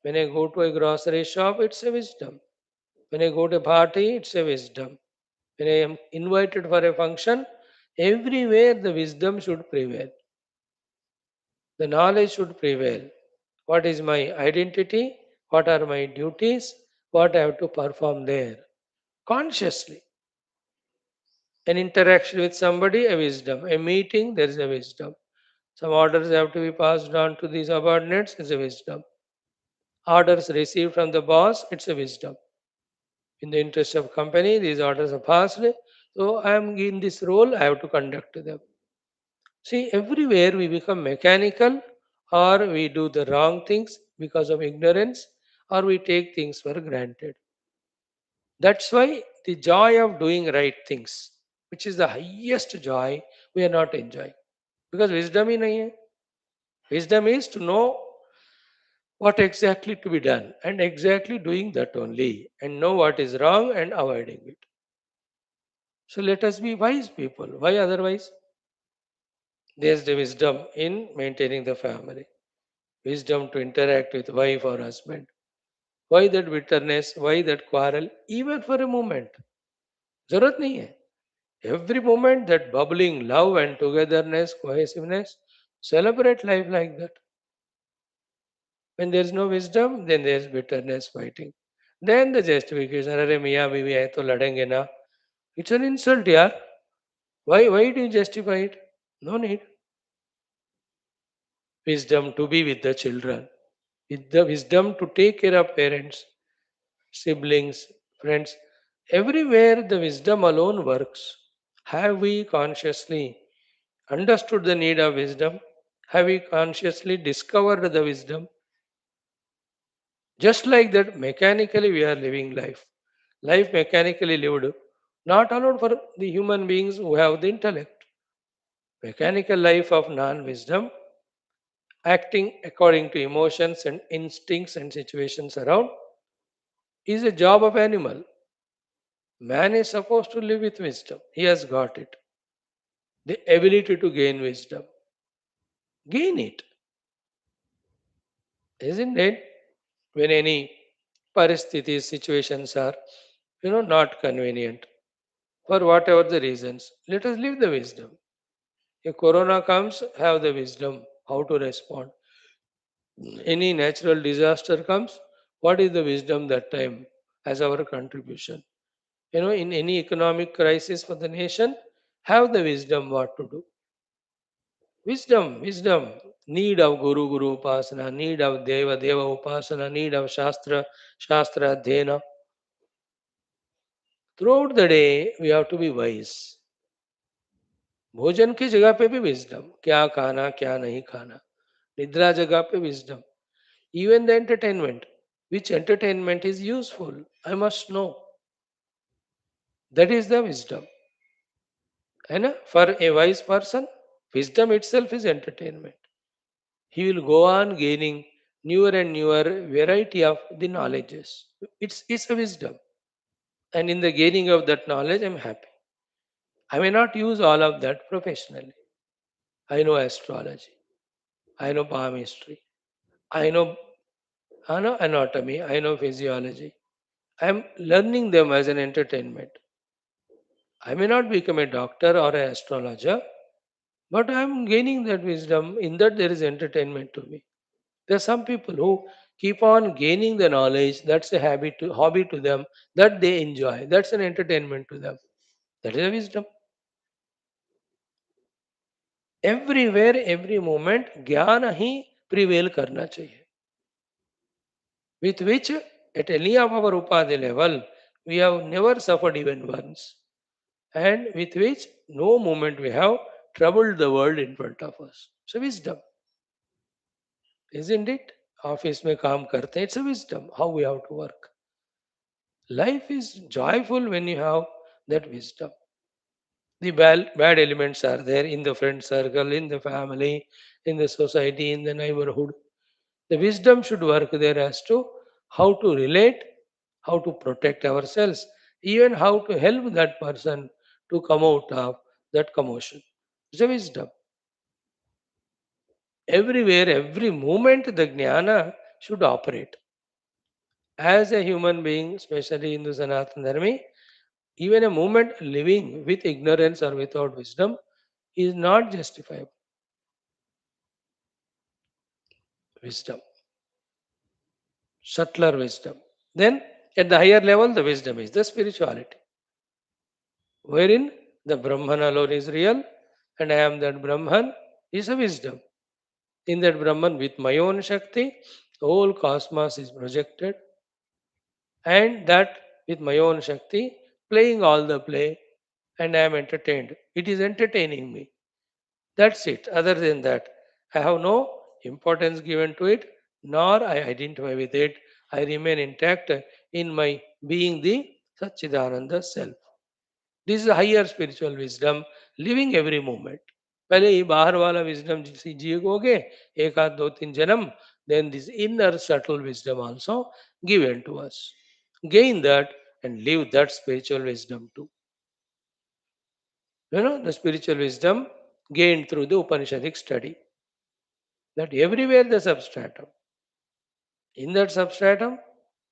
When I go to a grocery shop, it's a wisdom. When I go to a party, it's a wisdom. When I am invited for a function, everywhere the wisdom should prevail. The knowledge should prevail. What is my identity? What are my duties? What I have to perform there? Consciously. An interaction with somebody, a wisdom. A meeting, there is a wisdom. Some orders have to be passed on to the subordinates, it's a wisdom. Orders received from the boss, it's a wisdom. In the interest of company, these orders are passed. So I am in this role, I have to conduct them. See, everywhere we become mechanical or we do the wrong things because of ignorance or we take things for granted. That's why the joy of doing right things, which is the highest joy, we are not enjoying. Because wisdom ही नहीं है. Wisdom is to know what exactly to be done and exactly doing that only and know what is wrong and avoiding it. So let us be wise people. Why otherwise? There's the wisdom in maintaining the family, wisdom to interact with wife or husband. Why that bitterness? Why that quarrel? Even for a moment. जरूरत नहीं है. Every moment that bubbling love and togetherness, cohesiveness, celebrate life like that. When there is no wisdom, then there is bitterness, fighting. Then the justification, अरे मियाँ बीवी है तो लड़ेंगे ना. It's an insult, yeah. Why do you justify it? No need. Wisdom to be with the children, with the wisdom to take care of parents, siblings, friends. Everywhere the wisdom alone works. Have we consciously understood the need of wisdom? Have we consciously discovered the wisdom? Just like that, mechanically we are living life. Life mechanically lived, not alone for the human beings who have the intellect. Mechanical life of non wisdom, acting according to emotions and instincts and situations around, is a job of animal. Man is supposed to live with wisdom. He has got it. The ability to gain wisdom. Gain it, isn't it? When any paristhiti situations are, not convenient for whatever the reasons, let us live the wisdom. If corona comes, have the wisdom how to respond. Any natural disaster comes, what is the wisdom that time as our contribution? In any economic crisis for the nation, have the wisdom what to do. Wisdom, need of Guru Upasana, need of Deva Upasana, need of Shastra Adhyana. Throughout the day, we have to be wise. भोजन की जगह पे भी wisdom, क्या खाना क्या नहीं खाना. निद्रा जगह पे wisdom. Even the entertainment, which entertainment is useful, I must know. That is the wisdom. And for a wise person, wisdom itself is entertainment. He will go on gaining newer and newer variety of the knowledges. It's a wisdom. And in the gaining of that knowledge, I'm happy. I may not use all of that professionally. I know astrology. I know palmistry. I know anatomy. I know physiology. I'm learning them as an entertainment. I may not become a doctor or an astrologer, but I'm gaining that wisdom. In that, there is entertainment to me. There are some people who keep on gaining the knowledge. That's a hobby to them that they enjoy. That's an entertainment to them. That is a wisdom. Everywhere, every moment, ज्ञान ही prevail करना चाहिए. With which, at any of our upadhi level, we have never suffered even once. And with which, no moment we have troubled the world in front of us. So wisdom, isn't it? Office में काम करते हैं. It's a wisdom how we have to work. Life is joyful when you have that wisdom. The bad elements are there in the friend circle, in the family, in the society, in the neighborhood. The wisdom should work there as to how to relate, how to protect ourselves, even how to help that person to come out of that commotion. It's a wisdom. Everywhere, every moment, the jnana should operate. As a human being, especially in the Sanatana Dharma, even a moment living with ignorance or without wisdom is not justifiable. Wisdom, subtler wisdom. Then, at the higher level, the wisdom is the spirituality, wherein the Brahman alone is real, and I am that Brahman is a wisdom. In that Brahman, with my own Shakti, the whole cosmos is projected, and that with my own Shakti, playing all the play, and I am entertained. It is entertaining me. That's it. Other than that, I have no importance given to it, nor I identify with it. I remain intact in my being the Satchidananda self. This is a higher spiritual wisdom, living every moment. पहले ये बाहर वाला wisdom जियोगे एक आध दो तीन जन्म, then this inner subtle wisdom also given to us. Gain that and live that spiritual wisdom too. The spiritual wisdom gained through the Upanishadic study. That everywhere the substratum. In that substratum,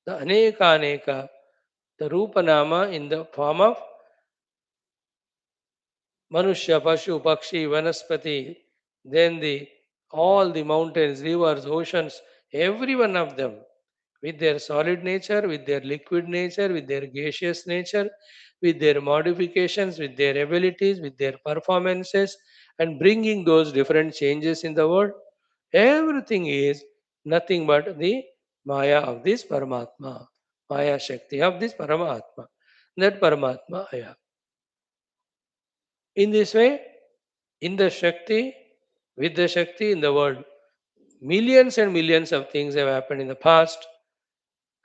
the aneka, the Rupa Nama in the form of Manushya, Pashu, Pakshi, Vanaspati, then all the mountains, rivers, oceans, every one of them with their solid nature, with their liquid nature, with their gaseous nature, with their modifications, with their abilities, with their performances, and bringing those different changes in the world. Everything is nothing but the Maya of this Paramatma, Maya Shakti of this Paramatma. That Paramatma I am. In this way, in the Shakti, with the Shakti in the world. Millions and millions of things have happened in the past,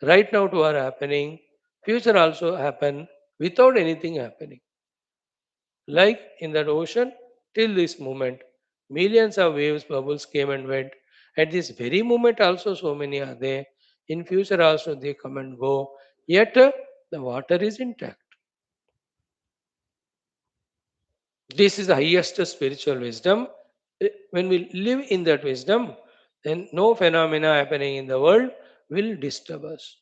right now to are happening, future also happen without anything happening. Like in that ocean, till this moment, millions of waves, bubbles came and went. At this very moment also so many are there. In future also they come and go. Yet the water is intact. This is the highest spiritual wisdom. When we live in that wisdom, then no phenomena happening in the world will disturb us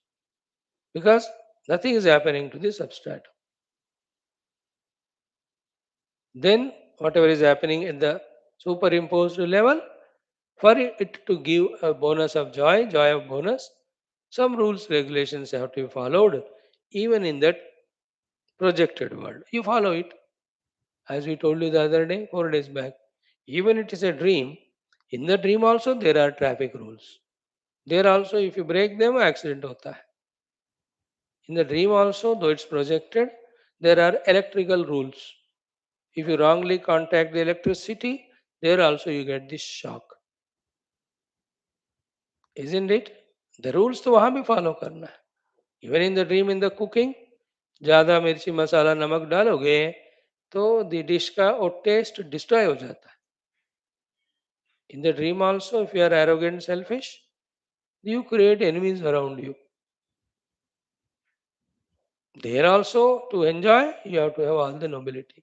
because nothing is happening to the substratum. Then, whatever is happening at the superimposed level, for it to give a bonus of joy, joy of bonus, some rules, regulations have to be followed, even in that projected world. You follow it, as we told you the other day, 4 days back. Even it is a dream, in the dream also there are traffic rules. There also, if you break them, accident hota hai. In the dream also, though it's projected, there are electrical rules. If you wrongly contact the electricity, there also you get this shock. Isn't it? The rules तो वहाँ भी follow करना है. Even in the dream, in the cooking, ज़्यादा मिर्ची मसाला नमक डालोगे तो the dish का वो taste destroy हो जाता है. In the dream also, if you are arrogant, selfish, you create enemies around you. There also, to enjoy, you have to have all the nobility.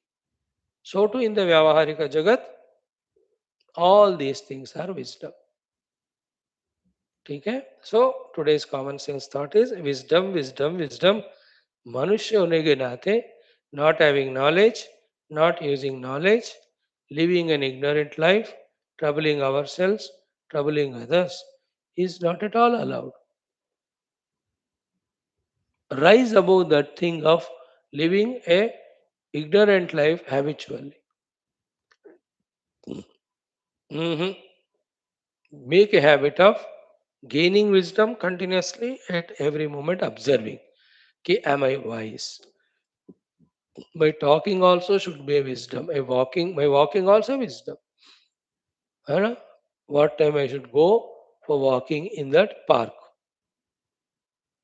So too in the Vyavaharika Jagat, all these things are wisdom. ठीक है? So today's common sense thought is wisdom, wisdom, wisdom. मनुष्य होने के नाते not having knowledge, not using knowledge, living an ignorant life, troubling ourselves, troubling others is not at all allowed. Rise above that thing of living a ignorant life habitually. Mhm. Make a habit of gaining wisdom continuously at every moment, observing. Ki, am I wise? My talking also should be a wisdom. My walking also wisdom. है what time I should go for walking in that park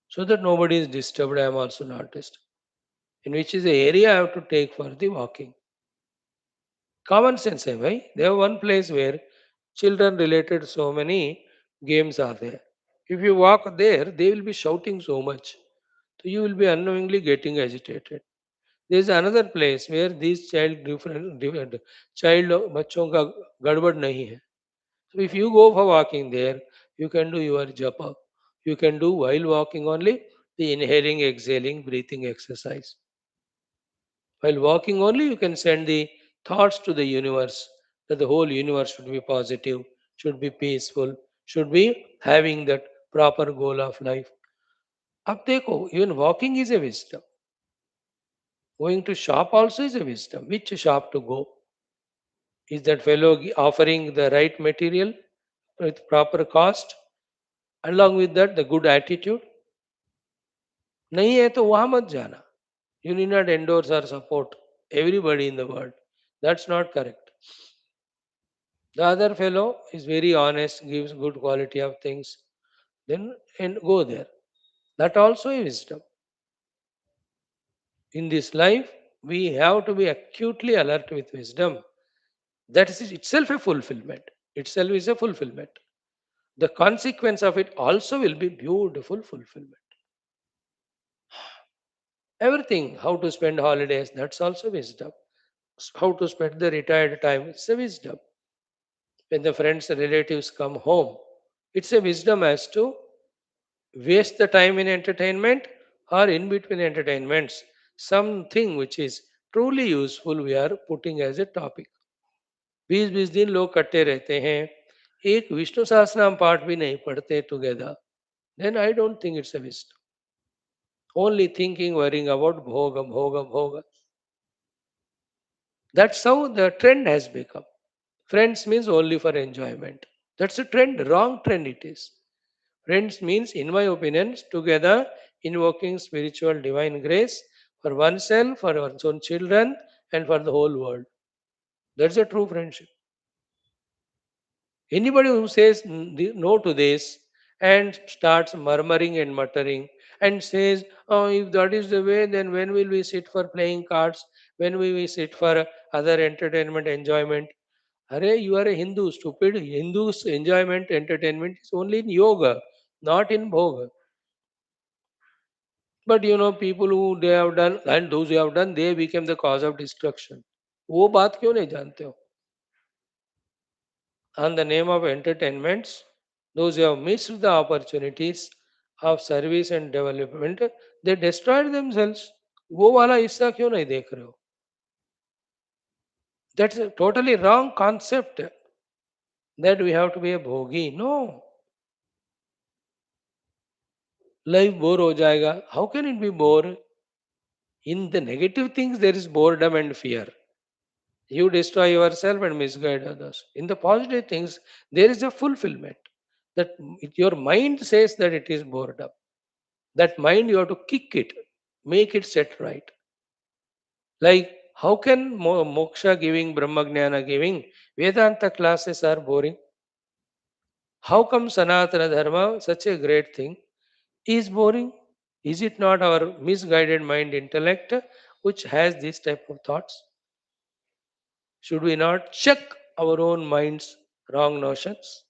so that nobody is disturbed. I am also not disturbed. In which is the area I have to take for the walking. Common sense, bhai. There one place where children related so many games are there. If you walk there, they will be shouting so much. So you will be unknowingly getting agitated. There is another place where these different child बच्चों का गड़बड़ नहीं है. So if you go for walking there, you can do your japa. You can do while walking only the inhaling, exhaling, breathing exercise. While walking only, you can send the thoughts to the universe that the whole universe should be positive, should be peaceful, should be having that proper goal of life. अब देखो, even walking is a wisdom. Going to shop also is a wisdom. Which shop to go? Is that fellow offering the right material with proper cost? Along with that, the good attitude. नहीं है तो वहां मत जाना. You need not endorse or support everybody in the world. That's not correct. The other fellow is very honest, gives good quality of things. Then and go there. That also is wisdom. In this life, we have to be acutely alert with wisdom. That is itself a fulfillment. Itself is a fulfillment. The consequence of it also will be beautiful fulfillment. Everything, how to spend holidays, that's also wisdom. How to spend the retired time, it's a wisdom. When the friends and relatives come home, it's a wisdom as to waste the time in entertainment or in between entertainments, something which is truly useful we are putting as a topic. 20-20 दिन लोग कट्टे रहते हैं, एक विष्णु सहस्रनाम पाठ भी नहीं पढ़ते together, then I don't think it's a wisdom. Only thinking, worrying about bhoga, bhoga, bhoga. That's how the trend has become. Friends means only for enjoyment. That's a trend, wrong trend it is. Friends means, in my opinion, together invoking spiritual divine grace for oneself, for one's own children, and for the whole world. That's a true friendship. Anybody who says no to this and starts murmuring and muttering and says, oh, if that is the way, then when will we sit for playing cards? When will we sit for other entertainment enjoyment? Arey, you are a Hindu, stupid. Hindus' enjoyment, entertainment is only in yoga, not in bhoga. But people who they have done and those who have done, they became the cause of destruction. वो बात क्यों नहीं जानते हो? On the name of entertainments, those who have missed the opportunities of service and development, they destroyed themselves. वो वाला हिस्सा क्यों नहीं देख रहे हो? That's a totally wrong concept that we have to be a bhogi. No, life bore हो जाएगा. How can it be bore? In the negative things, there is boredom and fear. You destroy yourself and misguide others. In the positive things, there is a fulfillment. That your mind says that it is boredom. That mind you have to kick it, make it set right. Like how can moksha giving, Brahmagnana giving, Vedanta classes are boring? How come Sanatana Dharma, such a great thing, is boring? Is it not our misguided mind intellect which has this type of thoughts? Should we not check our own mind's wrong notions?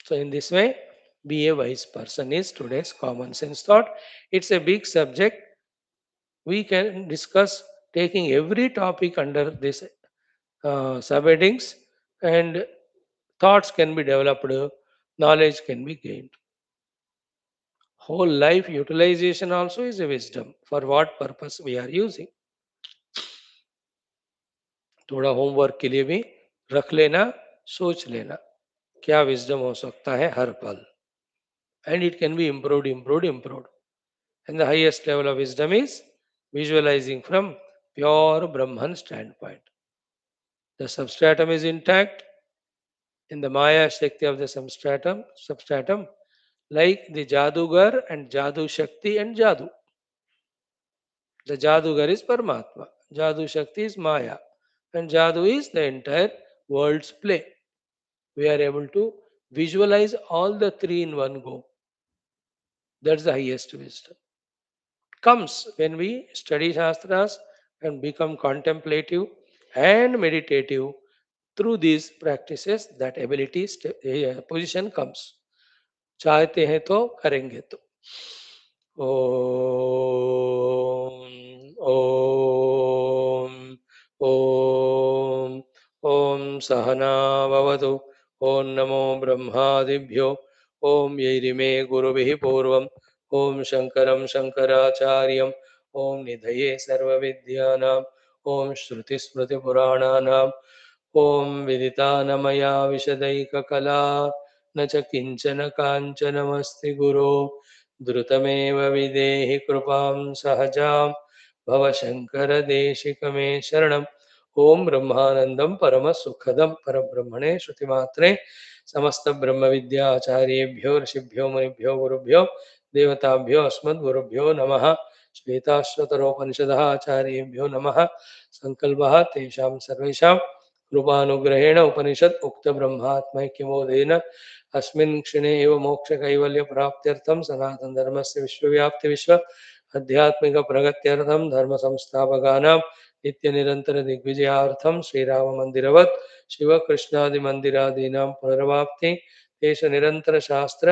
So, in this way, be a wise person is today's common sense thought. It's a big subject. We can discuss taking every topic under this subheadings, and thoughts can be developed, knowledge can be gained. Whole life utilization also is a wisdom. For what purpose we are using. थोड़ा homework के लिए भी रख लेना, सोच लेना क्या wisdom हो सकता है हर पल. And it can be improved. And the highest level of wisdom is visualizing from pure Brahman standpoint. The substratum is intact in the Maya Shakti of the substratum, like the Jadugar and Jadu Shakti and Jadu. The Jadugar is Paramatma, Jadu Shakti is Maya, and Jadu is the entire world's play. We are able to visualize all the three in one go. That's the highest wisdom. Comes when we study Shastras and become contemplative and meditative through these practices, that ability position comes. चाहते हैं तो करेंगे तो. ओम ओम ओम सहना भवतु. ओम नमो ब्रह्मादिभ्यो. ओम यैरिमे गुरुभिः पूर्वम्. ओम शंकरं शंकराचार्यम्. ओम निधये सर्वविद्यानाम्. ओम श्रुतिस्मृतिपुराणानाम्. ओम विदितानमया विशदैककला न च किंचन काञ्चनमस्ति गुरो. द्रुतमेव विदेहि कृपां सहजां भव शंकर देशिक मे शरणम्. ओम ब्रह्मानंदं परमसुखदं परब्रह्मणे श्रुतिमात्रे समस्त ब्रह्म विद्याचार्येभ्यो ऋषिभ्यो मुनिभ्यो गुरुभ्यो देवताभ्यो अस्मद्गुरुभ्यो नमः. श्वेताश्वतरोपनिषदः आचार्येभ्यो नमः. संकल्पः तेषां सर्वेषां कृपानुग्रहेण उपनिषद उक्त ब्रह्मात्मैक्यमोदेन अस्मिन् क्षणे एव मोक्ष कैवल्य प्राप्त्यर्थं सनातन धर्मस्य विश्वव्याप्ति विश्व आध्यात्मिक प्रगत्यर्थं धर्म संस्थापकानां नित्य निरंतर दिग्विजयार्थं श्रीराम मंदिरवत् शिव कृष्णादि मंदिरादीनां पुनर्वाप्ति देश निरंतर शास्त्र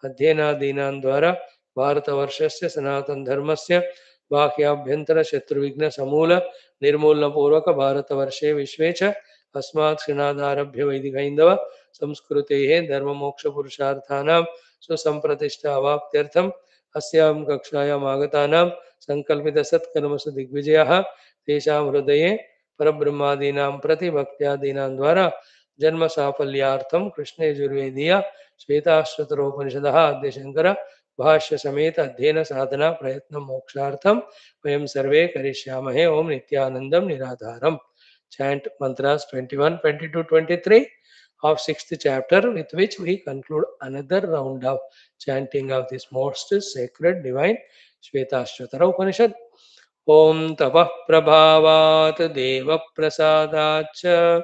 अध्ययनादीनां द्वारा भारतवर्षस्य सनातन धर्मस्य बाह्याभ्यंतर शत्रुविघ्न समूल निर्मूलन पूर्वक भारतवर्षे विश्वे च अस्मात् क्षणादारभ्य वैदिक हैंदव संस्कृतेः धर्ममोक्षपुरुषार्थानां सुसंप्रतिष्ठा अवाप्त्यर्थम् अस्यां कक्षायाम् आगतानां संकल्पितसत्कर्मसु दिग्विजयाः तेषां हृदये परब्रह्मादीनां प्रतिभक्त्यादीनां द्वारा जन्म साफल्यार्थं कृष्णे यजुर्वेदीय श्वेताश्वतरोपनिषदः आद्यशंकर भाष्य समेत अध्ययन साधना प्रयत्न मोक्षार्थं वयं सर्वे करिष्यामहे. ओम नित्यानंदं निराधारम्. Chant mantras 21, 22, 23 of 6th chapter, with which we conclude another round of chanting of this most sacred divine Shwethashwathara Upanishad. Om tapah prabhavat deva prasadat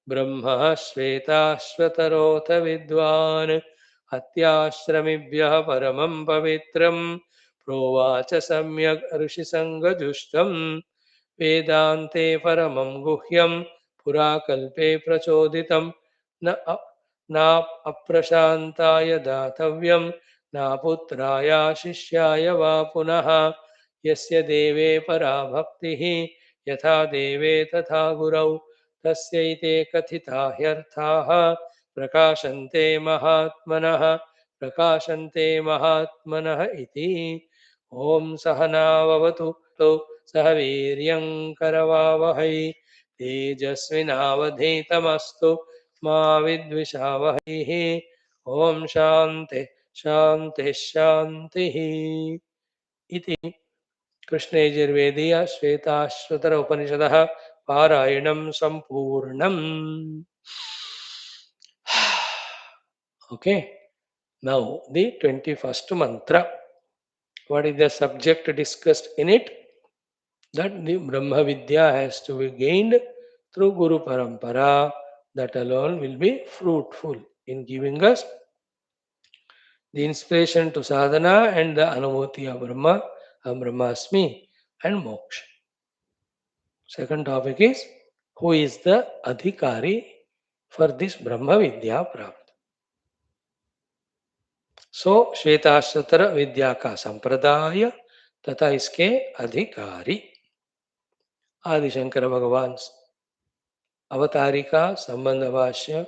ब्रह्मः श्वेताश्वतरोऽथ विद्वान् हत्याश्रमिभ्यः परमं पवित्रं प्रोवाच सम्यक् ऋषिसङ्गजुष्टं वेदान्ते परमं गुह्यं पुराकल्पे प्रचोदितं न अप्रशान्ताय दातव्यं न पुत्राय शिष्याय वा पुनः यस्य देवे परा भक्तिः यथा देवे तथा गुरौ तस्यैते कथिता ह्यर्थाः प्रकाशन्ते महात्मनः इति। ॐ सहनाववतु सह वीर्यङ्करवावहै तेजस्विनावधीतमस्तु मा विद्विषावहैः। ॐ शान्ति शान्ति शान्तिः इति। कृष्णयजुर्वेदीय श्वेताश्वतर उपनिषदः पारायणं सम्पूर्णम्। Okay, now the 21st mantra. What is the subject discussed in it? That the Brahmavidya has to be gained through Guru Parampara. That alone will be fruitful in giving us the inspiration to sadhana and the anubhuti of Brahma, Brahmasmi and moksha. Second topic is, who is the adhikari for this Brahmavidya Prapti? सो श्वेताश्वतर विद्या का संप्रदाय तथा इसके अधिकारी आदिशंकर भगवान अवतारिका संबंध भाष्य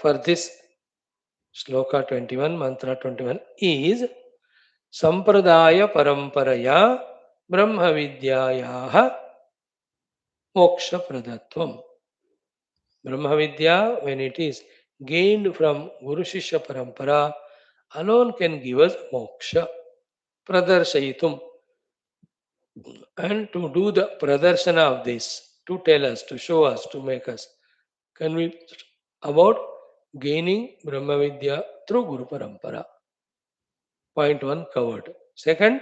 for this shloka 21 मंत्र 21 is संप्रदाय परंपरया ब्रह्म विद्यायाः मोक्ष प्रदत्वम. ब्रह्म विद्या when it is gained from guru shishya parampara alone can give us moksha. Pradarsayitum, and to do the pradarshana of this, to tell us, to show us, to make us convinced about gaining Brahmavidya through Guru Parampara. Point 1 covered. Second,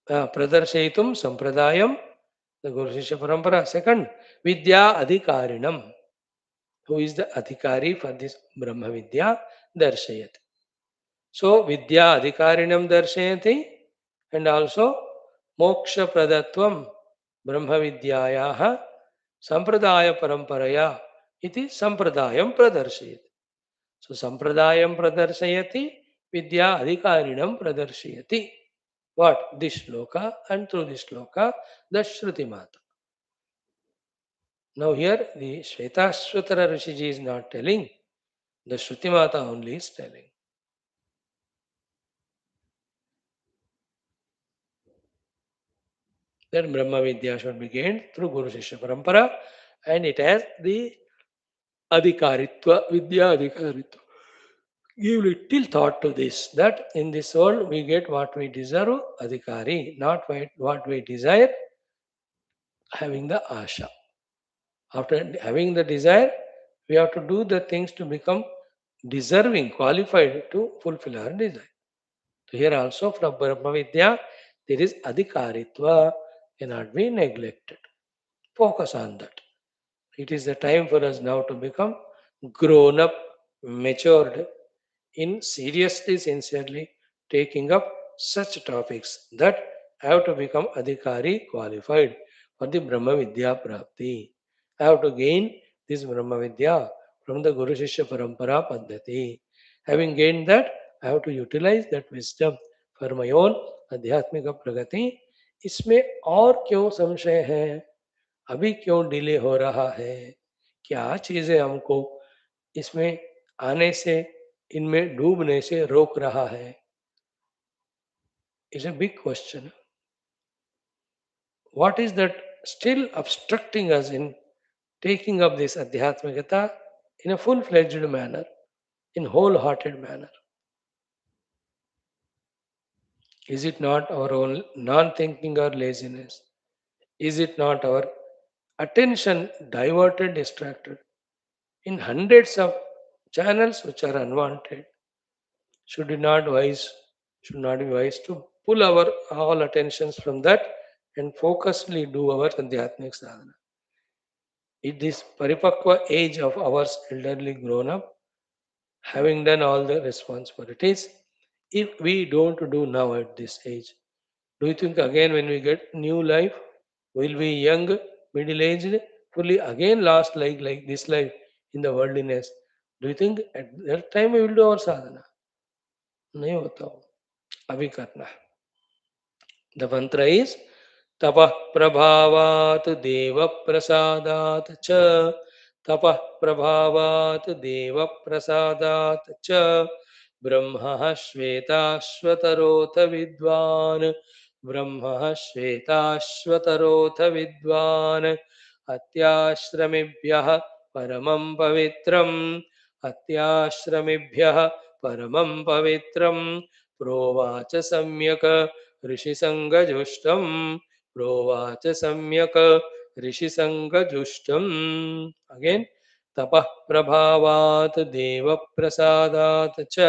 Pradarshaitum Sampradayam, the Guru Shishya Parampara. Second, Vidya Adhikarinam, who is the Adhikari for this Brahmavidya, Darshayati. So, Vidya Adhikarinam Darshayati, and also Moksha Pradatvam Brahmavidyayaः Sampradaya Paramparaya iti Sampradayam Pradarshayati. So Sampradayam Pradarshayati, Vidya Adhikarinam Pradarshayati. What? This shloka, and through this shloka, the Shruti Mata. Now here the Shwethashwathara Rishiji is not telling, the Shruti Mata only is telling. That Brahmavidya should be gained through Guru Shishya Parampara, and it has the Adhikaritva, Vidya Adhikaritva. Give little thought to this, that in this world we get what we deserve, Adhikari, not what we desire, having the Asha. After having the desire, we have to do the things to become deserving, qualified to fulfill our desire. So here also from Brahmavidya, there is Adhikaritva, cannot be neglected. Focus on that. It is the time for us now to become grown up, matured, in seriously, sincerely taking up such topics that have to become Adhikari, qualified for the Brahmavidya Prapti. I have to gain this Brahmavidya from the Guru Shishya Parampara Paddhati. Having gained that, I have to utilize that wisdom for my own आध्यात्मिक प्रगति. इसमें और क्यों संशय है, अभी क्यों delay हो रहा है, क्या चीजें हमको इसमें आने से, इनमें डूबने से रोक रहा है, is a big question. What is that still obstructing us in taking up this Adhyatmikata in a full-fledged manner, in wholehearted manner? Is it not our own non-thinking or laziness? Is it not our attention diverted, distracted in hundreds of channels which are unwanted? Should it not should not be wise to pull our all attentions from that and focusedly do our Adhyatmic sadhana? At this paripakva age of ours, elderly grown up, having done all the responsibilities, if we don't do now at this age, do you think again when we get new life, we'll be young, middle aged, fully again lost like this life in the worldliness? Do you think at that time we will do our sadhana? नहीं होता हो अभी करना है the मंत्र is तपः प्रभावात् देव प्रसादात् च तपः प्रभावात् देव प्रसादात् च ब्रह्मः श्वेताश्वतरोऽथ विद्वान् ब्रह्मः श्वेताश्वतरोऽथ विद्वान् अत्याश्रमिभ्यः परमं पवित्रम् अत्याश्रमिभ्यः परमं पवित्रं प्रोवाच सम्यक् ऋषिसङ्गजुष्टम् प्रोवाच सम्यक् ऋषिसङ्गजुष्टम् अगेन तपः प्रभावात् देवप्रसादात् च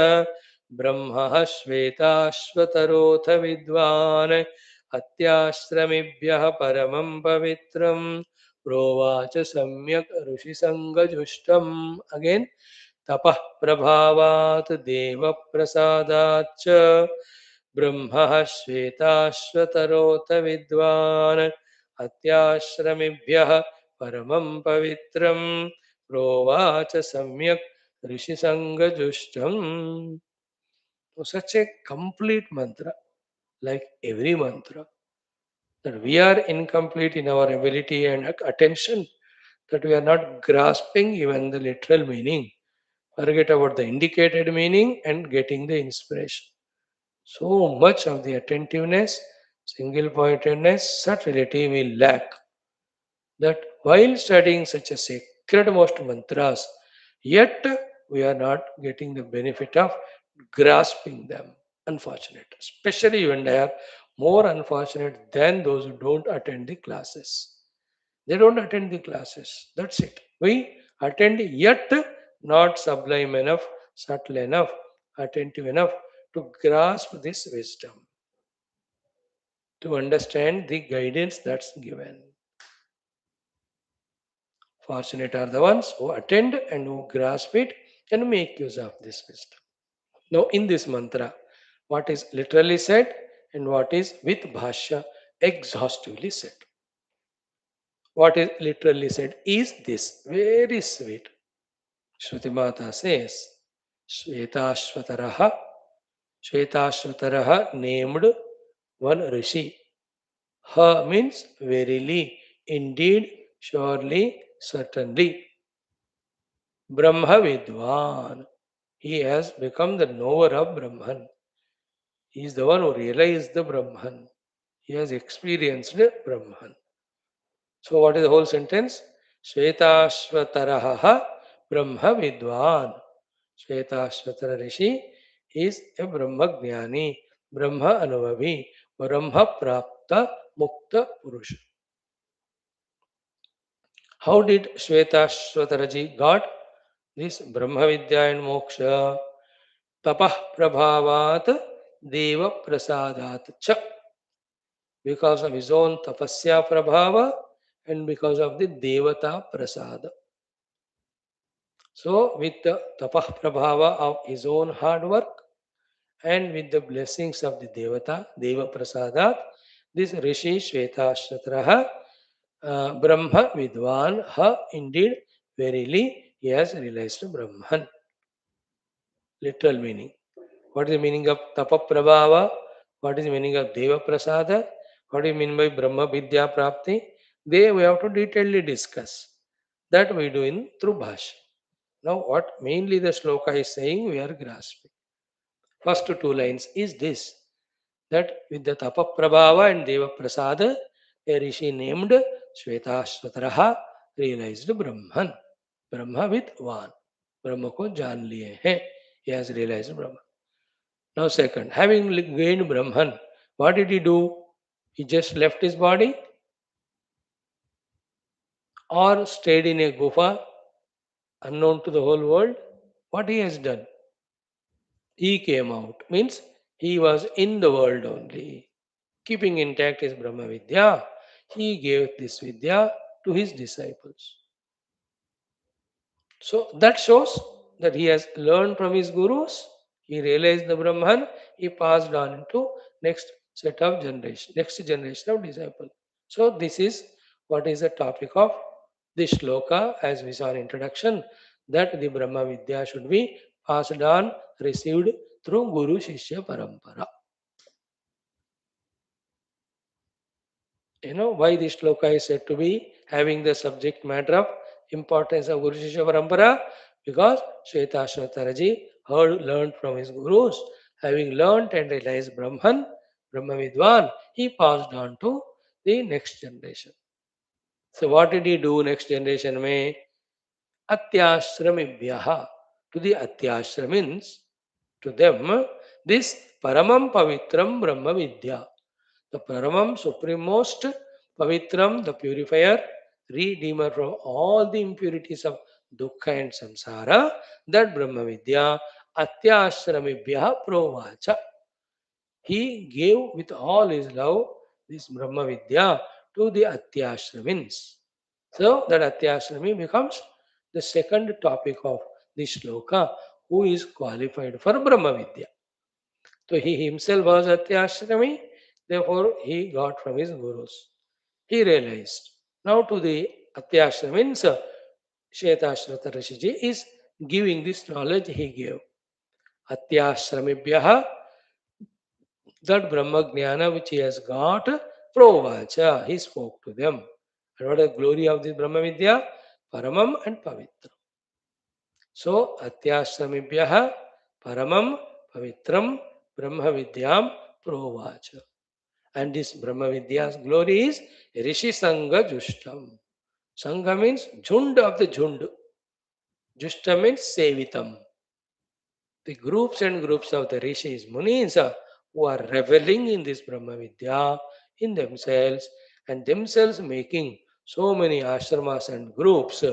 ब्रह्मः श्वेताश्वतरोऽथ विद्वान् अत्याश्रमिभ्यः परमं पवित्रं प्रोवाच सम्यक् ऋषिसङ्गजुष्टम् अगेन तपः प्रभावात् देवप्रसादाच्च ब्रह्मः श्वेताश्वतरोऽथ विद्वान् अत्याश्रमिभ्यः परमं पवित्रं प्रोवाच सम्यक् ऋषिसङ्गजुष्टम्. So such a complete mantra, like every mantra, that we are incomplete in our ability and attention, that we are not grasping even the literal meaning. Forget about the indicated meaning and getting the inspiration. So much of the attentiveness, single pointedness, subtlety we lack. That while studying such a sacred most mantras, yet we are not getting the benefit of grasping them. Unfortunate. Especially when they are more unfortunate than those who don't attend the classes. They don't attend the classes. That's it. We attend yet not sublime enough, subtle enough, attentive enough to grasp this wisdom, to understand the guidance that's given. Fortunate are the ones who attend and who grasp it and make use of this wisdom. Now, in this mantra, what is literally said and what is with bhashya exhaustively said. What is literally said is this very sweet. Shruti Mata says, Shwethashwathara, Shwethashwathara named one Rishi. Ha means verily, indeed, surely, certainly. Brahma Vidwan. He has become the knower of Brahman. He is the one who realized the Brahman. He has experienced Brahman. So, what is the whole sentence? Shwetashvataraha Brahma Vidwan. Shwetashvatara Rishi is a Brahma Jnani, Brahma Anubhavi, Brahma Prapta Mukta Purusha. How did Shwetashvataraji got this Brahma Vidya and Moksha? Tapah Prabhavat Deva Prasadat Cha. Because of his own tapasya prabhava and because of the devata prasada. So, with the tapah prabhava of his own hard work and with the blessings of the devata, deva prasadat, this Rishi Shwethashwathara Brahma Vidwan, ha indeed, verily, he has realized Brahman. Literal meaning. What is the meaning of tapa prabhava? What is the meaning of deva prasada? What do you mean by Brahma Vidya Prapti? They we have to detailedly discuss. That we do in through Bhashya. Now, what mainly the sloka is saying, we are grasping. First two lines is this, that with the Tapa Prabhava and Deva Prasada, a rishi named Shwethashwathara realized Brahman. Brahma with one. Brahma ko jaan liye hai. He has realized Brahman. Now, second, having gained Brahman, what did he do? He just left his body or stayed in a gufa unknown to the whole world? What he has done? He came out, means he was in the world only. Keeping intact his Brahma Vidya, he gave this Vidya to his disciples. So that shows that he has learned from his gurus. He realized the Brahman. He passed on to next set of generation, next generation of disciples. So this is what is the topic of this shloka, as we saw in introduction, that the Brahma Vidya should be passed on, received through Guru Shishya Parampara. Why this shloka is said to be having the subject matter of importance of Guru Shishya Parampara? Because Shwethashwathara ji learned from his gurus. Having learned and realized Brahma Vidwan, he passed on to the next generation. So what did he do next generation में? Atyashramibhyaha. To the Atyashramins, to them, this Paramam Pavitram Brahma Vidya. The Paramam, supremost, Pavitram, the purifier, redeemer from all the impurities of Dukkha and Samsara, that Brahma Vidya, Atyashramibhya Provacha. He gave with all his love this Brahma Vidya to the Atyashramins. So that Atyashrami becomes the second topic of this shloka, who is qualified for Brahma Vidya. So he himself was Atyashrami, therefore he got from his gurus. He realized. Now to the Atyashramins, Shwethashwathara Rishiji is giving this knowledge he gave. Atyashramibhyaha, that Brahma Jnana which he has got, Provacha, he spoke to them. And what is the glory of this Brahma Vidya? Paramam and Pavitra. So, Atyashramibhyaha, Paramam, Pavitram, Brahma Vidyam, Provacha. And this Brahma Vidya's glory is Rishi Sangha Jushtam. Sangha means Jhund of the Jhund. Jushtam means Sevitam. The groups and groups of the Rishis, Munis who are reveling in this Brahma Vidya in themselves and themselves making so many ashramas and groups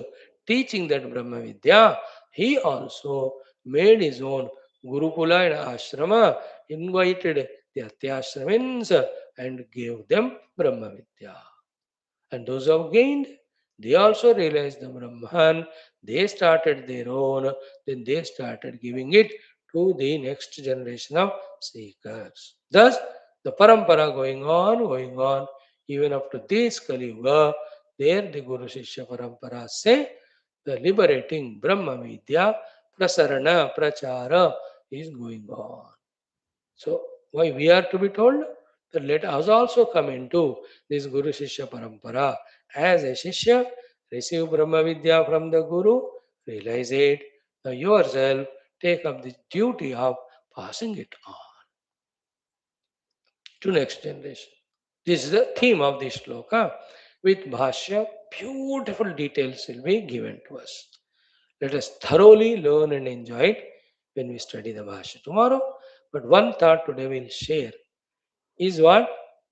teaching that Brahma Vidya, he also made his own Gurukula and ashrama, invited the Atyashramins and gave them Brahma Vidya. And those who have gained, they also realized the Brahman, they started their own, then they started giving it to the next generation of seekers. Thus, the parampara going on, even up to this Kali Yuga, there the Guru Shishya parampara say, the liberating Brahma Vidya, Prasarana, Prachara is going on. So, why we are to be told that let us also come into this Guru Shishya Parampara as a Shishya, receive Brahma Vidya from the Guru, realize it, now yourself take up the duty of passing it on to next generation. This is the theme of this sloka. With Bhashya, beautiful details will be given to us. Let us thoroughly learn and enjoy it when we study the Bhashya tomorrow. But one thought today we'll share is what?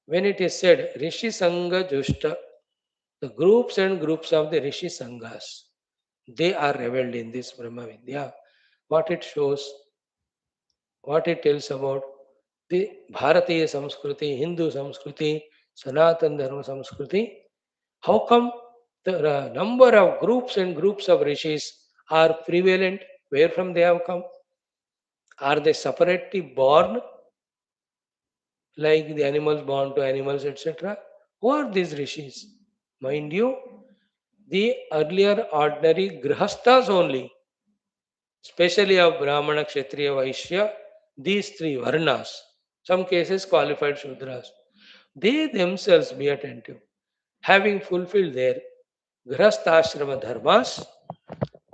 When it is said Rishi Sangha Jushta, the groups and groups of the Rishi Sanghas, they are revealed in this Brahma Vidya. What it shows, what it tells about the Bharatiya Samskruti, Hindu Samskruti, Sanatan Dharma Samskruti. How come the number of groups and groups of rishis are prevalent? Where from they have come? Are they separately born, like the animals born to animals, etc.? Who are these rishis? Mind you, the earlier ordinary grihasthas only, especially of Brahmana, Kshatriya, Vaishya, these three varnas, some cases qualified Shudras, they themselves, be attentive, having fulfilled their grihasthashrama dharmas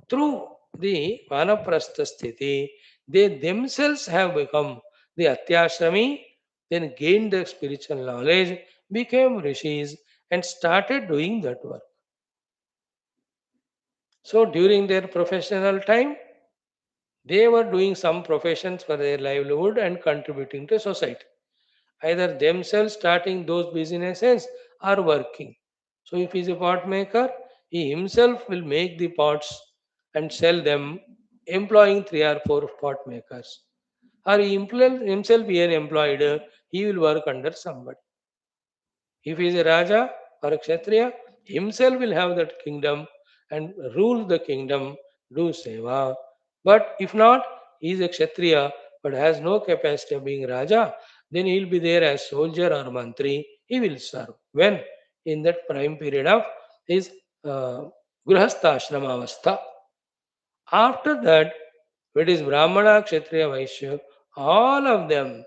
through the vanaprastha sthiti, they themselves have become the atyashrami, then gained the spiritual knowledge, became rishis, and started doing that work. So during their professional time, they were doing some professions for their livelihood and contributing to society. Either themselves starting those businesses or working. So if he is a pot maker, he himself will make the pots and sell them, employing three or four pot makers. Or he himself be an employed, he will work under somebody. If he is a Raja or a Kshatriya, himself will have that kingdom and rule the kingdom do seva. But if not, he is a Kshatriya but has no capacity of being Raja, then he will be there as soldier or mantri. He will serve. When? In that prime period of his uh, Grihastha Ashrama Avastha. After that, it is Brahmana, Kshatriya, Vaishya, all of them,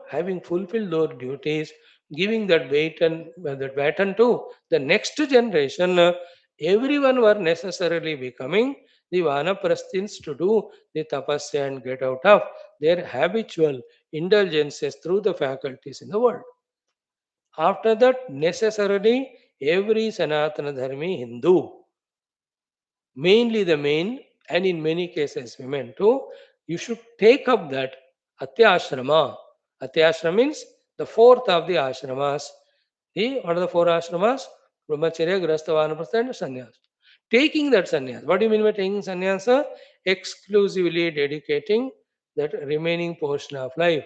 having fulfilled their duties, giving that baton to the next generation, everyone were necessarily becoming the vanaprasthins to do the tapasya and get out of their habitual indulgences through the faculties in the world. After that, necessarily every Sanatana Dharmi Hindu, mainly the men, and in many cases women too, you should take up that Atyashrama. Atyashrama means the fourth of the ashramas. What are the four ashramas? Brahmacharya, Grihastha, Vanaprastha and Sannyas. Taking that sannyas. What do you mean by taking sannyasa? Exclusively dedicating that remaining portion of life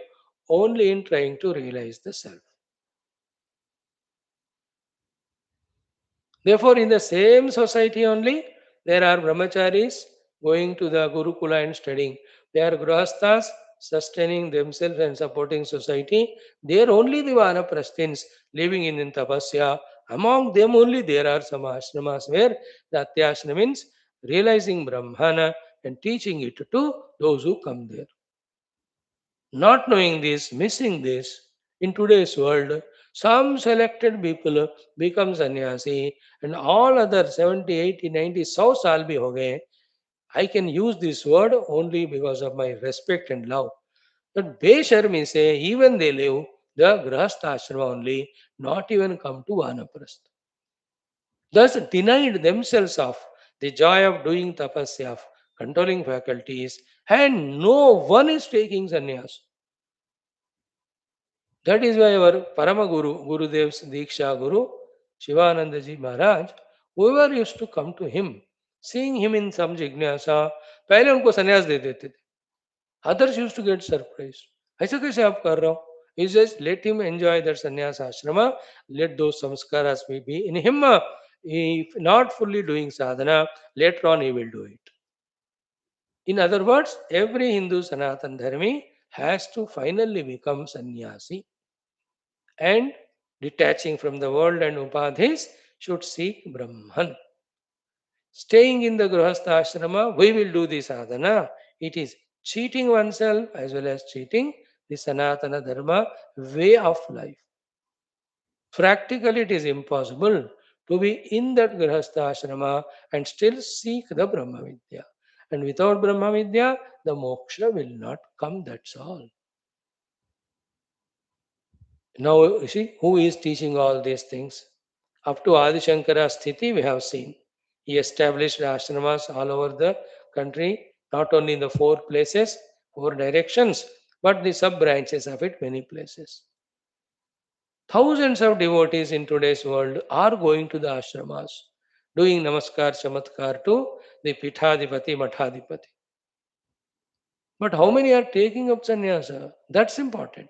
only in trying to realize the self. Therefore, in the same society only, there are brahmacharis going to the Gurukula and studying. There are grahasthas sustaining themselves and supporting society. There only the vanaprasthins living in tapasya. Among them only there are some ashramas where the atyashrama means realizing Brahmana and teaching it to those who come there. Not knowing this, missing this, in today's world, some selected people become sannyasi and all other 70, 80, 90, 100 साल भी हो गए. I can use this word only because of my respect and love. But Besharmi say, even they live the Grahastha ashrama only, not even come to Vanaprastha. Thus denied themselves of the joy of doing tapasya, of controlling faculties, and no one is taking sannyas. That is why our Parama Guru, Gurudev's Diksha Guru, Shivanandaji Maharaj, whoever used to come to him, seeing him in some jignasa, पहले उनको संन्यास दे देते थे. Others used to get surprised. ऐसा कैसे आप कर रहे हो? He says, let him enjoy that sannyas ashrama, let those samskaras be in him. If not fully doing sadhana, later on he will do it. In other words, every Hindu Sanatan Dharmi has to finally become sannyasi and detaching from the world and upadhis should seek Brahman. Staying in the Grihastha ashrama, we will do the sadhana. It is cheating oneself as well as cheating the Sanatana Dharma way of life. Practically, it is impossible to be in that Grihastha ashrama and still seek the Brahmavidya. And without Brahmavidya, the moksha will not come, that's all. Now, you see, who is teaching all these things? Up to Adi Shankara's Sthiti, we have seen. He established ashramas all over the country, not only in the four places, four directions, but the sub branches of it, many places. Thousands of devotees in today's world are going to the ashramas, doing namaskar, chamatkar to the Pithadipati, Mathadipati. But how many are taking up sannyasa? That's important.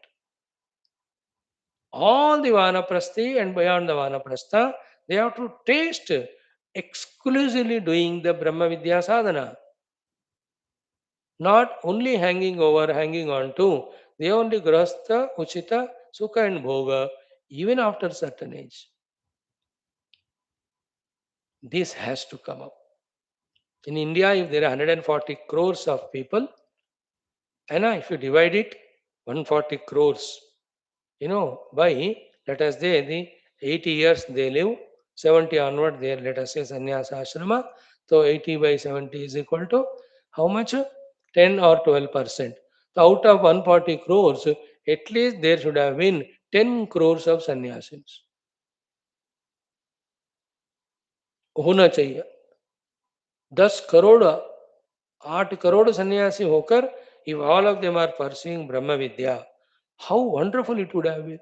All the vanaprasthi and beyond the vanaprastha, they have to taste exclusively doing the Brahma Vidya sadhana. Not only hanging on to the only grahastha, uchita, sukha and bhoga, even after certain age. This has to come up. In India, if there are 140 crores of people, and if you divide it, 140 crores, by, let us say, the 80 years they live, 70 onward, there, let us say, sannyasa ashrama. So 80 by 70 is equal to how much? 10 or 12%. So out of 140 crores, at least there should have been 10 crores of sannyasins. होना चाहिए 10 करोड़ 8 करोड़ सन्यासी होकर if all of them are pursuing Brahma Vidya, how wonderful it would have been.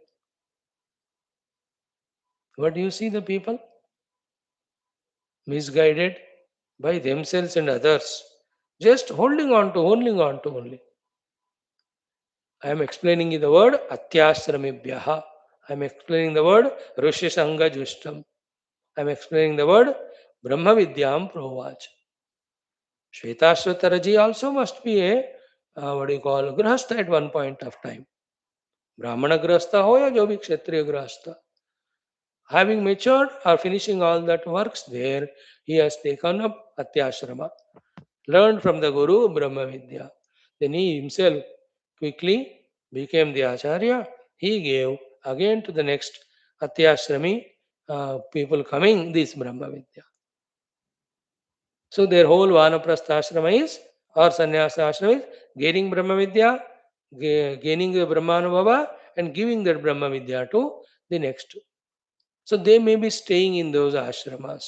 But you see the people misguided by themselves and others, just holding on to only. I am explaining the word Atyashramibhyaha. I am explaining the word Rishishanga Jushtam. I am explaining the word Brahma Vidyam Provach. Shwethashwathara ji also must be a what do you call grahastha at one point of time. Brahmana grahastha ho ya jo bhi kshatriya grahastha. Having matured or finishing all that works there, he has taken up Atyashrama, learned from the Guru Brahmavidya. Then he himself quickly became the Acharya. He gave again to the next Atyashrami people coming this Brahmavidya. So their whole Vanaprastha ashrama is or Sannyasa ashrama is gaining Brahmavidya, gaining the Brahmanubhava and giving that Brahmavidya to the next. So they may be staying in those ashramas.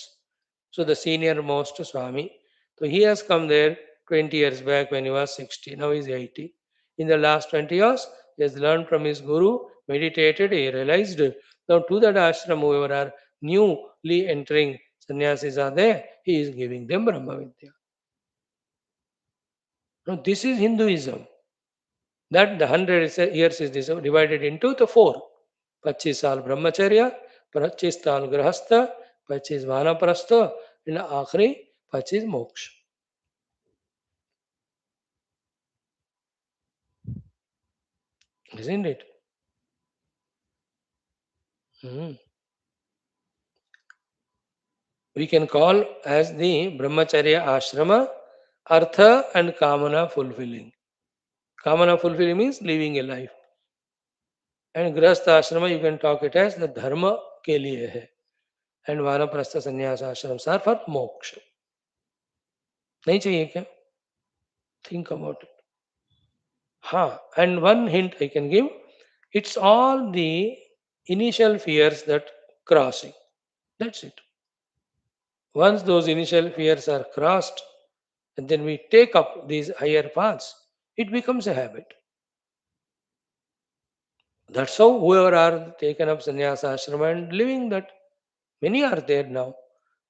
So the senior most Swami, so he has come there 20 years back when he was 60. Now he is 80. In the last 20 years, he has learned from his guru, meditated, he realized. Now to that ashram, whoever are newly entering sannyasis are there, he is giving them Brahma Vidya. Now this is Hinduism. That the 100 years is divided into the four. 25 साल ब्रह्मचर्य, 25 साल गृहस्थ, 25 वानप्रस्थ and आखिरी 25 मोक्ष. Isn't it? We can call as the brahmacharya ashrama artha and kamana fulfilling. Kamana fulfilling means living a life. And grahastha ashrama you can talk it as the dharma ke liye hai. And vanaprastha sannyas ashrams are for moksha. नहीं चाहिए क्या? Think about it. And one hint I can give, it's all the initial fears that crossing. That's it. Once those initial fears are crossed, and then we take up these higher paths, it becomes a habit. That's how whoever are taken up sannyasa ashrama and living that, many are there now.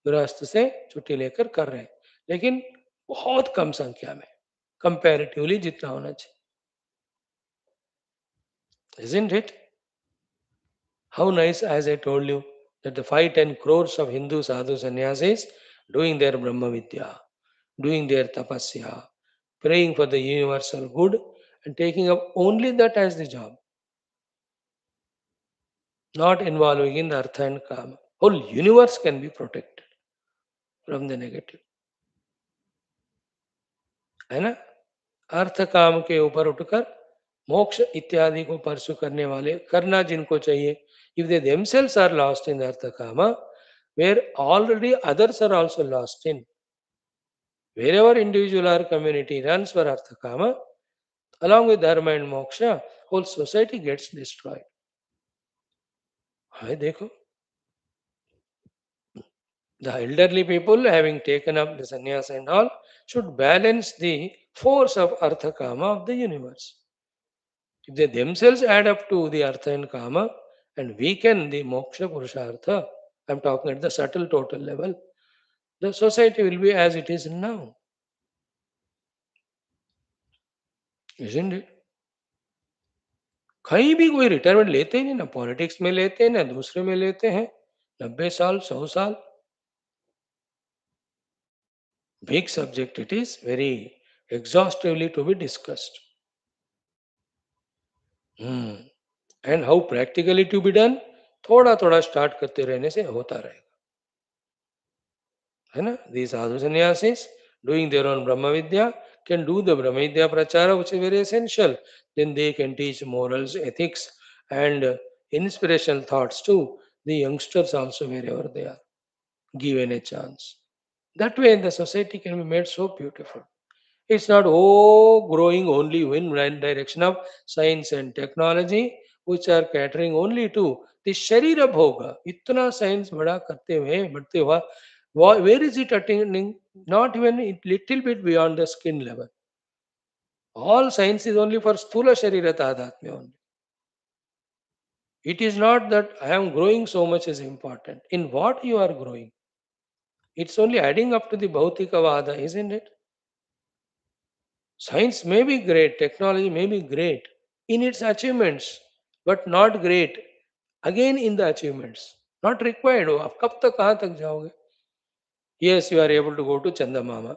गृहस्थ से छुट्टी लेकर कर रहे हैं, लेकिन बहुत कम संख्या में, कंपैरेटिवली जितना होना चाहिए. Isn't it? How nice, as I told you, that the 5-10 crores of Hindu sadhu sannyasis doing their Brahma Vidya, doing their tapasya, praying for the universal good, and taking up only that as the job, not involving in the artha and kama. Whole universe can be protected from the negative. है ना? अर्थ काम के ऊपर उठकर मोक्ष इत्यादि को परसू करने वाले करना जिनको चाहिए. If they themselves are lost in the artha kama, where already others are also lost in, wherever individual or community runs for artha kama, along with dharma and moksha, whole society gets destroyed. है देखो, the elderly people having taken up the sannyas and all should balance the force of artha kama of the universe. If they themselves add up to the artha and kama and weaken the moksha purushartha, I'm talking at the subtle total level, the society will be as it is now. Isn't it? कहीं भी कोई retirement लेते ही नहीं, ना politics में लेते हैं ना दूसरे में लेते हैं. 90 साल 100 साल. Big subject it is, very exhaustively to be discussed. And how practically to be done, थोड़ा थोड़ा स्टार्ट करते रहने से होता रहेगा. है ना? These sadhu sannyasis doing their own Brahma Vidya can do the Brahma Vidya prachara, which is very essential. Then they can teach morals, ethics, and inspirational thoughts to the youngsters also wherever they are given a chance. That way, the society can be made so beautiful. It's not growing only in one direction of science and technology, which are catering only to the sharira bhoga. Itna science bada karte hue, बढ़ते हुआ, where is it attaining? Not even a little bit beyond the skin level. All science is only for sthula sharira tadhatmya only. It is not that I am growing so much is important. In what you are growing? It's only adding up to the bhautika vada, isn't it? Science may be great, technology may be great in its achievements, but not great again in the achievements. Not required. हो, आप कब तक कहाँ तक जाओगे? Yes, you are able to go to Chandamama